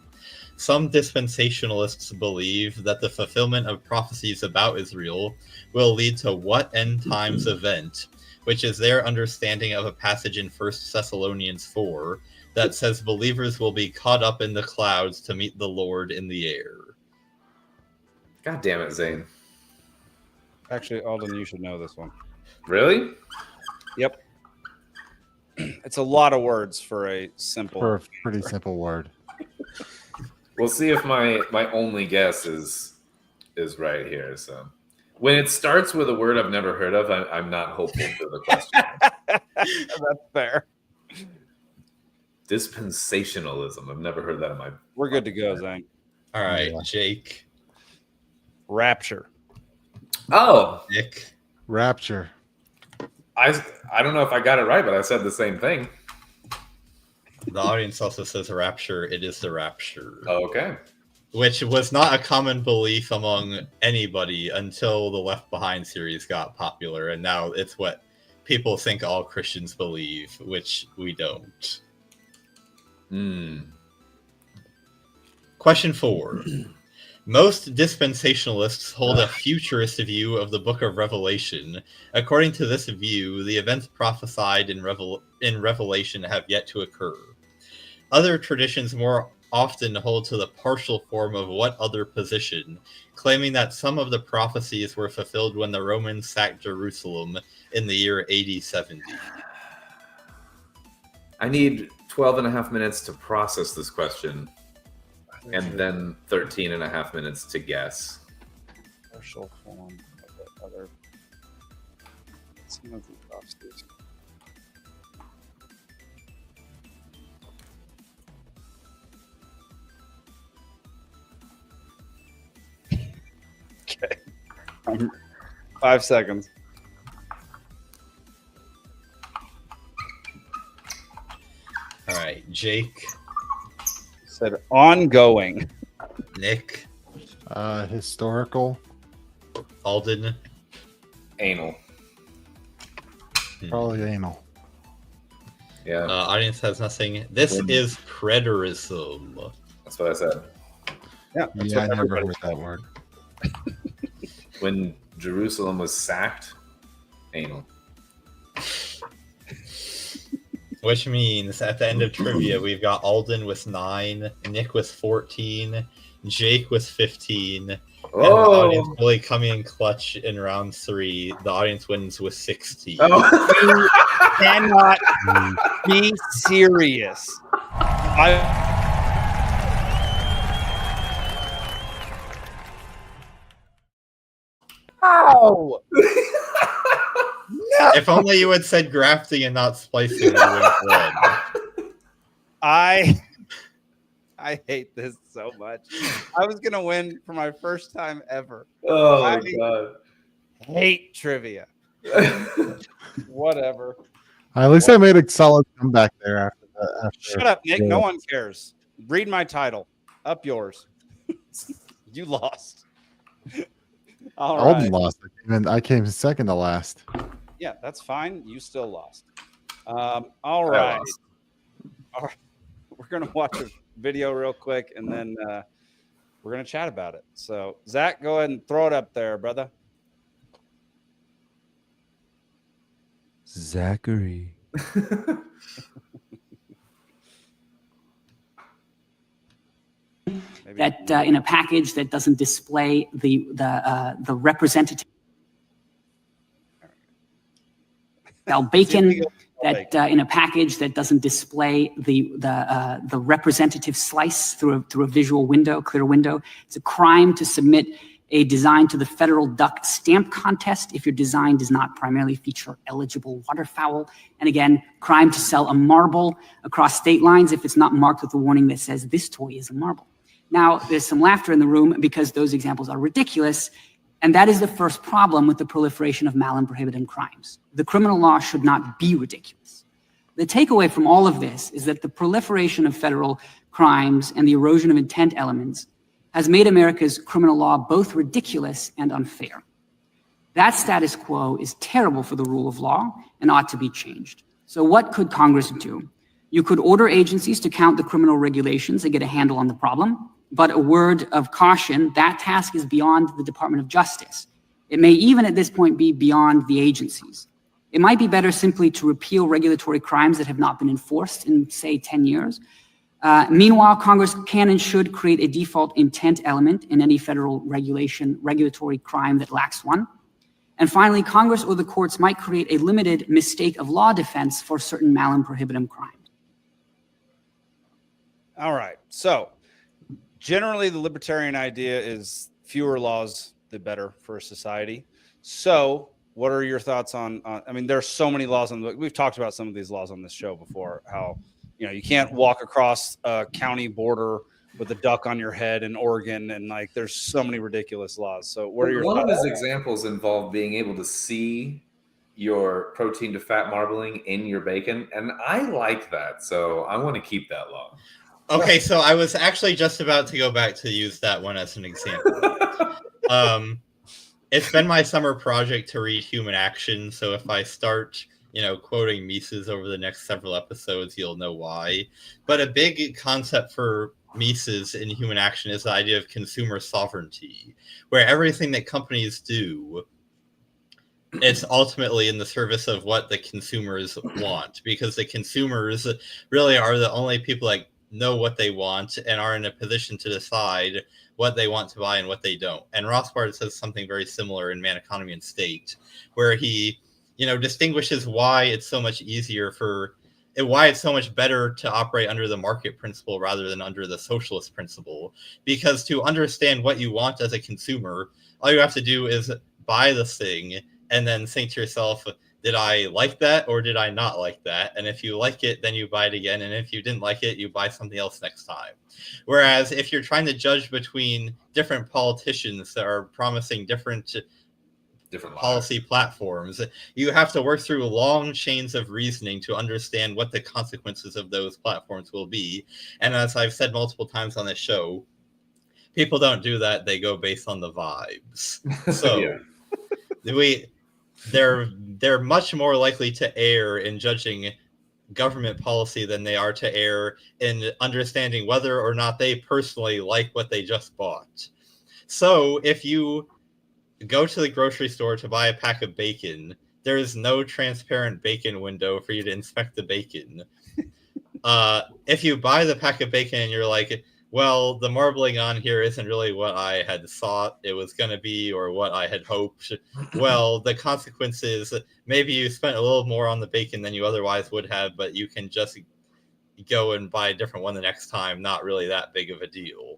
Some dispensationalists believe that the fulfillment of prophecies about Israel will lead to what end times event, which is their understanding of a passage in 1 Thessalonians 4 that says believers will be caught up in the clouds to meet the Lord in the air. God damn it, Zane. Actually, Alden, you should know this one. Really? Yep. It's a lot of words for a simple. For a pretty simple word. We'll see if my only guess is right here. So, when it starts with a word I've never heard of, I'm not hopeful for the question. That's fair. Dispensationalism. I've never heard that in my. We're good to go, Zane. All right, Jake. Rapture. Oh, Nick. Rapture. I don't know if I got it right, but I said the same thing. The audience also says rapture. It is the rapture. Okay. Which was not a common belief among anybody until the Left Behind series got popular, and now it's what people think all Christians believe, which we don't. Question 4. Most dispensationalists hold a futurist view of the Book of Revelation. According to this view, the events prophesied in Revelation have yet to occur. Other traditions more often hold to the partial form of what other position, claiming that some of the prophecies were fulfilled when the Romans sacked Jerusalem in the year AD 70. I need 12 and a half minutes to process this question, and then 13 and a half minutes to guess. Partial form of the other. Some of the prophecies. Okay. 5 seconds. All right, Jake. Said ongoing. Nick. Historical. Alden. Anal. Probably anal. Yeah. Audience has nothing. This is preterism. That's what I said. Yeah, I never heard that word. When Jerusalem was sacked, anal. Which means at the end of trivia, we've got Alden with 9, Nick with 14, Jake with 15, and the audience really coming in clutch in round 3. The audience wins with 16. You cannot be serious. How? No. If only you had said grafting and not splicing, you would have won. I hate this so much. I was gonna win for my first time ever. Oh my god. Hate trivia. Whatever. At least I made a solid comeback there after that. Shut up, Nick. No one cares. Read my title. Up yours. You lost. All Alden right. lost. I came second to last. Yeah, that's fine. You still lost. All right. All right. We're gonna watch a video real quick, and then we're gonna chat about it. So, Zach, go ahead and throw it up there, brother. Zachary. That in a package that doesn't display the representative bacon, that in a package that doesn't display the representative slice through a visual window, clear window. It's a crime to submit a design to the federal duck stamp contest if your design does not primarily feature eligible waterfowl. And again, crime to sell a marble across state lines if it's not marked with a warning that says this toy is a marble. Now, there's some laughter in the room because those examples are ridiculous. And that is the first problem with the proliferation of malum prohibitum crimes. The criminal law should not be ridiculous. The takeaway from all of this is that the proliferation of federal crimes and the erosion of intent elements has made America's criminal law both ridiculous and unfair. That status quo is terrible for the rule of law and ought to be changed. So what could Congress do? You could order agencies to count the criminal regulations and get a handle on the problem. But a word of caution, that task is beyond the Department of Justice. It may even at this point be beyond the agencies. It might be better simply to repeal regulatory crimes that have not been enforced in, say, 10 years. Meanwhile, Congress can and should create a default intent element in any federal regulatory crime that lacks one. And finally, Congress or the courts might create a limited mistake of law defense for certain malum prohibitum crimes. All right. So, generally, the libertarian idea is fewer laws, the better for a society. So, what are your thoughts on I mean, there's so many laws on the book. We've talked about some of these laws on this show before, how, you can't walk across a county border with a duck on your head in Oregon, and like, there's so many ridiculous laws. So, what are your One thoughts? of his examples involved being able to see your protein to fat marbling in your bacon, and I like that. So, I want to keep that law. Okay, so I was actually just about to go back to use that one as an example. It's been my summer project to read Human Action, so if I start, quoting Mises over the next several episodes, you'll know why. But a big concept for Mises in Human Action is the idea of consumer sovereignty, where everything that companies do, it's ultimately in the service of what the consumers want, because the consumers really are the only people that know what they want and are in a position to decide what they want to buy and what they don't. And Rothbard says something very similar in Man, Economy, and State, where he, distinguishes why it's so much why it's so much better to operate under the market principle rather than under the socialist principle. Because to understand what you want as a consumer, all you have to do is buy this thing and then think to yourself, did I like that or did I not like that? And if you like it, then you buy it again. And if you didn't like it, you buy something else next time. Whereas if you're trying to judge between different politicians that are promising different policy platforms, you have to work through long chains of reasoning to understand what the consequences of those platforms will be. And as I've said multiple times on this show, people don't do that. They go based on the vibes. So they're much more likely to err in judging government policy than they are to err in understanding whether or not they personally like what they just bought. So if you go to the grocery store to buy a pack of bacon, there is no transparent bacon window for you to inspect the bacon. If you buy the pack of bacon and you're like, well, the marbling on here isn't really what I had thought it was going to be or what I had hoped. Well, the consequence is maybe you spent a little more on the bacon than you otherwise would have, but you can just go and buy a different one the next time. Not really that big of a deal.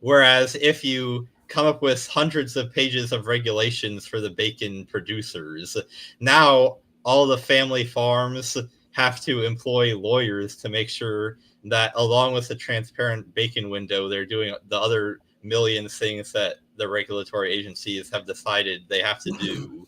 Whereas if you come up with hundreds of pages of regulations for the bacon producers. Now all the family farms have to employ lawyers to make sure that, along with the transparent bacon window, they're doing the other million things that the regulatory agencies have decided they have to do.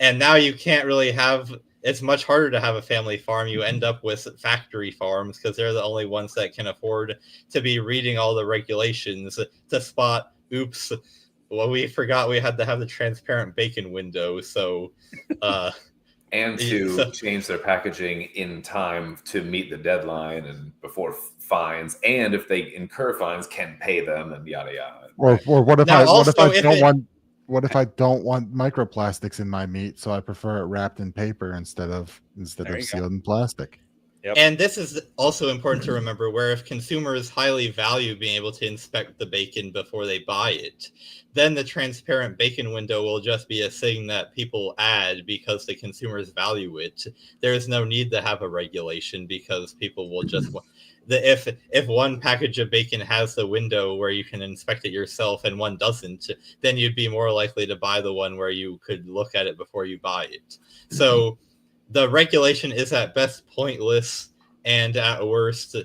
And now you can't really have, it's much harder to have a family farm. You end up with factory farms because they're the only ones that can afford to be reading all the regulations to spot, oops, well, we forgot we had to have the transparent bacon window. So, and to change their packaging in time to meet the deadline and before fines, and if they incur fines, can pay them, and yada yada. Or what if Now, what if I don't want microplastics in my meat, so I prefer it wrapped in paper instead of sealed in plastic? Yep. And this is also important to remember, where if consumers highly value being able to inspect the bacon before they buy it, then the transparent bacon window will just be a thing that people add because the consumers value it. There is no need to have a regulation because people will just... If one package of bacon has the window where you can inspect it yourself and one doesn't, then you'd be more likely to buy the one where you could look at it before you buy it. So the regulation is at best pointless and at worst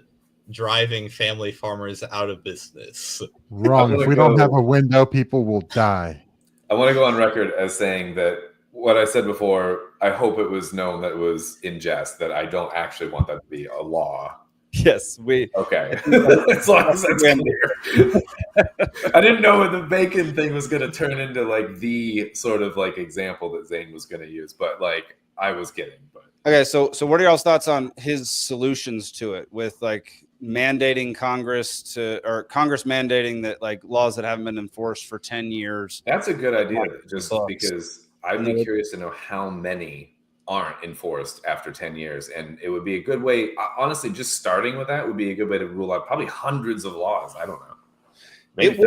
driving family farmers out of business. Wrong. If we don't have a window, people will die. I want to go on record as saying that what I said before, I hope it was known that it was in jest, that I don't actually want that to be a law. Yes, we. Okay. As long as that's clear. I didn't know what the bacon thing was going to turn into, like the sort of like example that Zane was going to use, but like I was kidding. But okay, so what are y'all's thoughts on his solutions to it, with like mandating Congress mandating that like laws that haven't been enforced for 10 years? That's a good idea, just because I'd be curious to know how many aren't enforced after 10 years, and it would be a good way, honestly, just starting with that would be a good way to rule out probably hundreds of laws. I don't know. It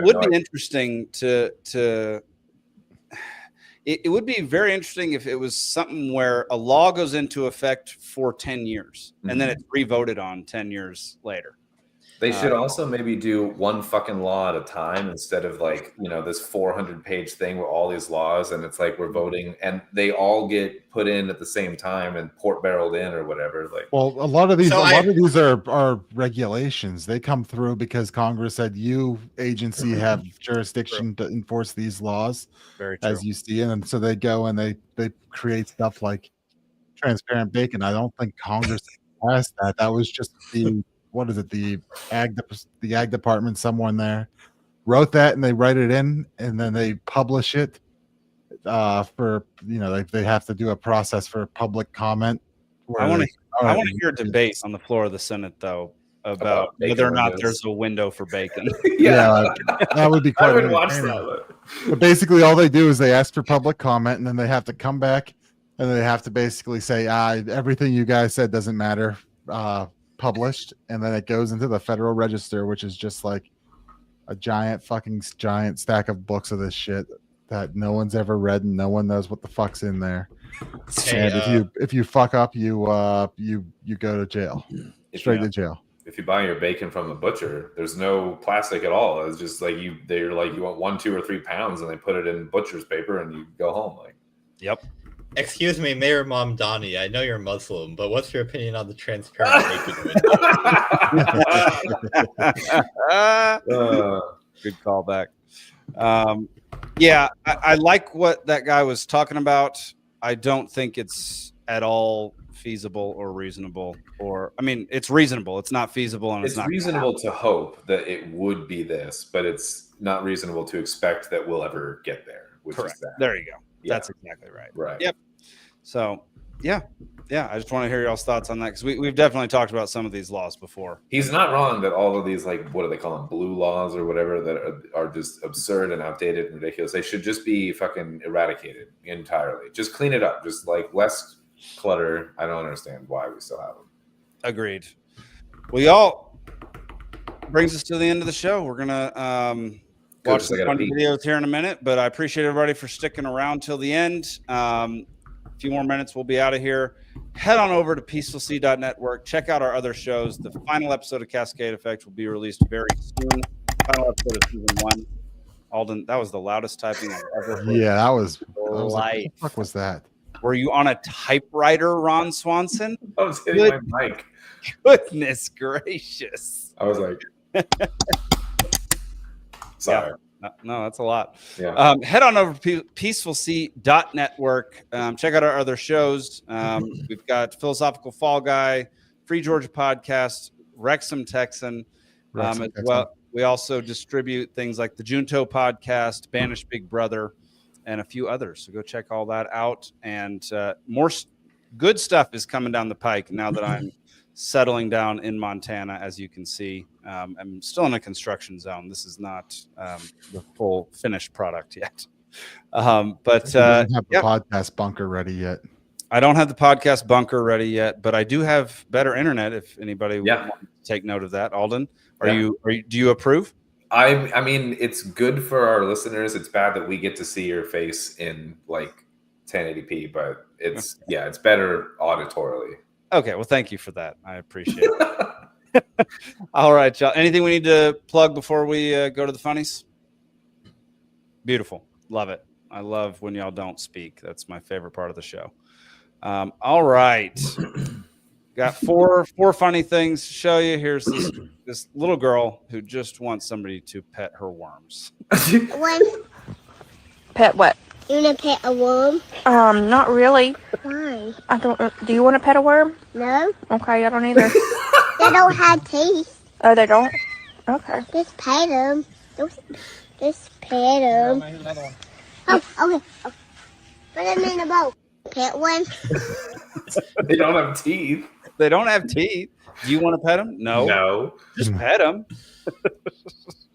would be interesting it would be very interesting if it was something where a law goes into effect for 10 years and then it's re-voted on 10 years later. They should also maybe do one fucking law at a time instead of like, this 400-page thing with all these laws, and it's like we're voting and they all get put in at the same time and port barreled in or whatever. Like, well, a lot of these are regulations. They come through because Congress said you agency have jurisdiction to enforce these laws. Very true. As you see it, and so they go and they create stuff like transparent bacon. I don't think Congress passed that. That was just the the ag department, someone there wrote that and they write it in and then they publish it for they have to do a process for public comment. I want to hear a debate on the floor of the Senate though about whether or not there's a window for bacon. Yeah, that would be quite. I would watch that. But basically all they do is they ask for public comment and then they have to come back and they have to basically say everything you guys said doesn't matter. Published, and then it goes into the Federal Register, which is just like a giant stack of books of this shit that no one's ever read and no one knows what the fuck's in there. And if you fuck up, you go to jail, straight to jail. If you buy your bacon from the butcher, there's no plastic at all. It's just like they're like, you want 1, 2, or 3 pounds, and they put it in butcher's paper, and you go home. Like, yep. Excuse me, Mayor Mamdani, I know you're Muslim, but what's your opinion on the transparent bacon window? Good callback. Yeah, I like what that guy was talking about. I don't think it's at all feasible or reasonable, it's reasonable. It's not feasible, and it's not reasonable to hope that it would be this, but it's not reasonable to expect that we'll ever get there. Correct. Is that. There you go. Yeah. That's exactly right. Right. Yep. So, yeah. I just want to hear y'all's thoughts on that, because we've definitely talked about some of these laws before. He's not wrong that all of these, like, what do they call them, blue laws or whatever, that are just absurd and outdated and ridiculous. They should just be fucking eradicated entirely. Just clean it up. Just like less clutter. I don't understand why we still have them. Agreed. Well, y'all, brings us to the end of the show. We're gonna watch some fun videos here in a minute, but I appreciate everybody for sticking around till the end. A few more minutes, we'll be out of here. Head on over to peacefulsea.network. Check out our other shows. The final episode of Cascade Effect will be released very soon. Final episode of season 1. Alden, that was the loudest typing I've ever heard. Yeah, that was Life. like, what the fuck was that? Were you on a typewriter, Ron Swanson? I was hitting my mic. Goodness gracious. I was like, sorry. Yeah. No, that's a lot. Yeah. Head on over to peacefulc.network. Check out our other shows. We've got Philosophical Fall Guy, Free Georgia Podcast, Wrexham Texan. As well, we also distribute things like the Junto Podcast, Banished Big Brother, and a few others. So go check all that out. And more good stuff is coming down the pike now that I'm settling down in Montana, as you can see. I'm still in a construction zone. This is not the full finished product yet. But You don't have the podcast bunker ready yet. I don't have the podcast bunker ready yet, but I do have better internet. If anybody would want to take note of that, Alden, do you approve? I mean, it's good for our listeners. It's bad that we get to see your face in like 1080p, but it's it's better auditorily. Okay, well, thank you for that. I appreciate it. All right, y'all. Anything we need to plug before we go to the funnies? Beautiful. Love it. I love when y'all don't speak. That's my favorite part of the show. All right. Got four funny things to show you. Here's this little girl who just wants somebody to pet her worms. Pet what? You want to pet a worm? Not really. Why? I don't. Do you want to pet a worm? No. Okay, I don't either. They don't have teeth. Oh, they don't? Okay. Just pet them. Just pet them. Oh, okay. Put them in the boat. Pet one. They don't have teeth. They don't have teeth. Do you want to pet them? No. No. Just pet them.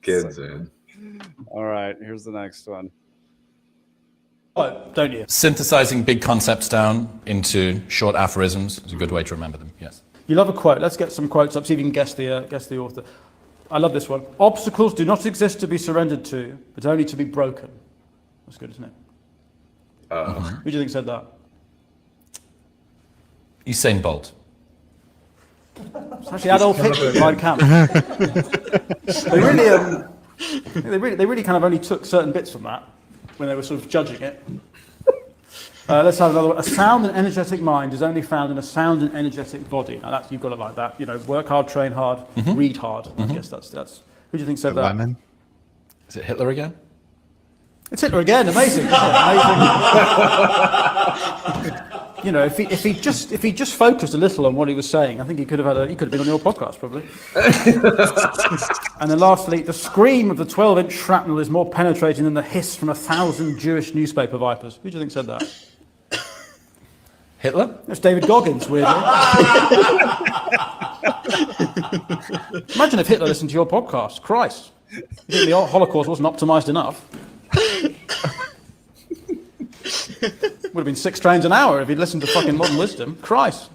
Kids in. All right. Here's the next one. Oh, don't you? Synthesizing big concepts down into short aphorisms is a good way to remember them. Yes. You love a quote. Let's get some quotes up. See if you can guess the author. I love this one. Obstacles do not exist to be surrendered to, but only to be broken. That's good, isn't it? Who do you think said that? Usain Bolt. It's actually Adolf Hitler in Mein Kampf. They really kind of only took certain bits from that when they were sort of judging it. Let's have another one. A sound and energetic mind is only found in a sound and energetic body. Now that's, you've got it like that. You know, work hard, train hard, read hard. I guess that's. Who do you think said that? Lemon. Is it Hitler again? It's Hitler again. Amazing. You know, if he just focused a little on what he was saying, I think he could have been on your podcast probably. And then lastly, the scream of the 12-inch shrapnel is more penetrating than the hiss from 1,000 Jewish newspaper vipers. Who do you think said that? Hitler? It's David Goggins, weirdly. Imagine if Hitler listened to your podcast. Christ. You think the Holocaust wasn't optimized enough? Would have been 6 trains an hour if he'd listened to fucking Modern Wisdom. Christ.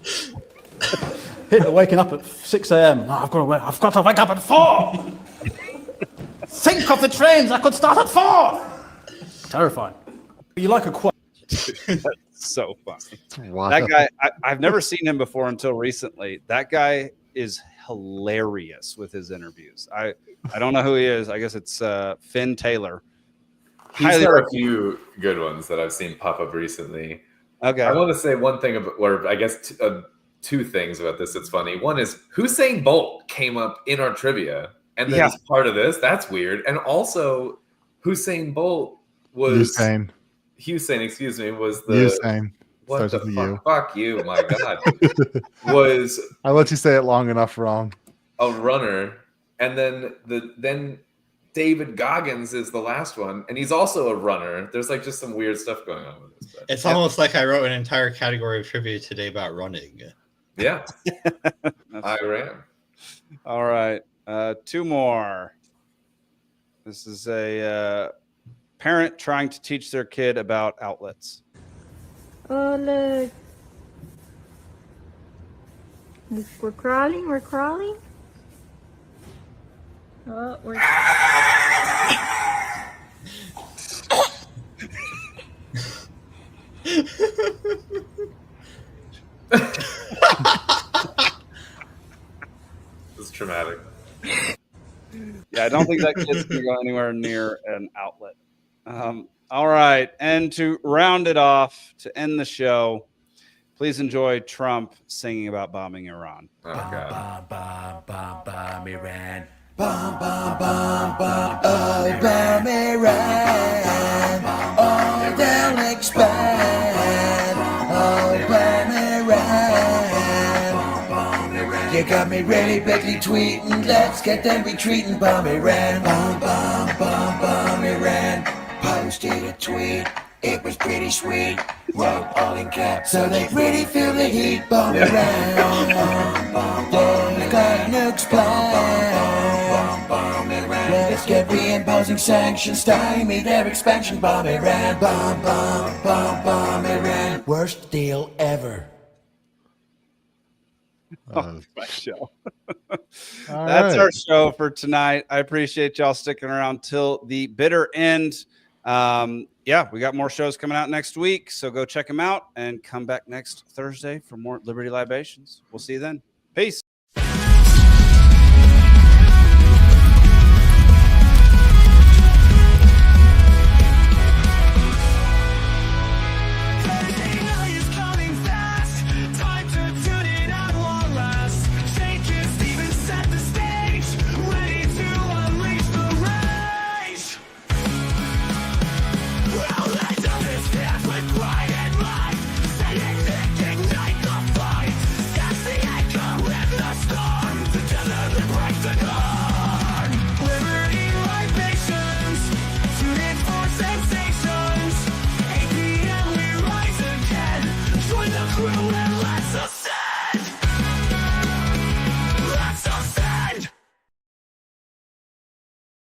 Hitler waking up at 6 a.m. Oh, I've got to wake up at 4. Think of the trains I could start at 4. Terrifying. You like a quote. That's so funny. Wow. That guy, I've never seen him before until recently. That guy is hilarious with his interviews. I don't know who he is. I guess it's Finn Taylor. He's got a few good ones that I've seen pop up recently. Okay. I want to say one thing about, or I guess two things about this that's funny. One is Usain Bolt came up in our trivia, and then he's part of this. That's weird. And also, Usain Bolt was Hussein, excuse me, was the Usain. What Starts the with fuck? you. Fuck you, my god. Was I let you say it long enough wrong. A runner, and then David Goggins is the last one, and he's also a runner. There's like just some weird stuff going on with this. It's almost like I wrote an entire category of trivia today about running. Yeah. I ran. All right. 2 more. This is a parent trying to teach their kid about outlets. Oh, look. We're crawling. Oh, we're... This is traumatic. Yeah, don't think that kid's going to go anywhere near an outlet. All right. And to round it off, to end the show, please enjoy Trump singing about bombing Iran. Oh, God. Bomb Iran. Bomb, bomb, bomb, bomb. Oh, bomb Iran. Oh, they'll expand. Oh, bomb Iran. You got me really bigly tweeting. Let's get them retreating. Bomb Iran. Bomb, bomb, bomb, bomb Iran. Posted a tweet. It was pretty sweet. Wrote all in caps, so they really feel the heat. Bomb Iran. They got nukes planned. Let's get reimposing sanctions, stymie their expansion. Bomb Iran. Bomb, bomb, bomb, bomb Iran. Worst deal ever. My show. That's our show for tonight. I appreciate y'all sticking around till the bitter end. Yeah, we got more shows coming out next week, so go check them out and come back next Thursday for more Liberty Libations. We'll see you then. Peace.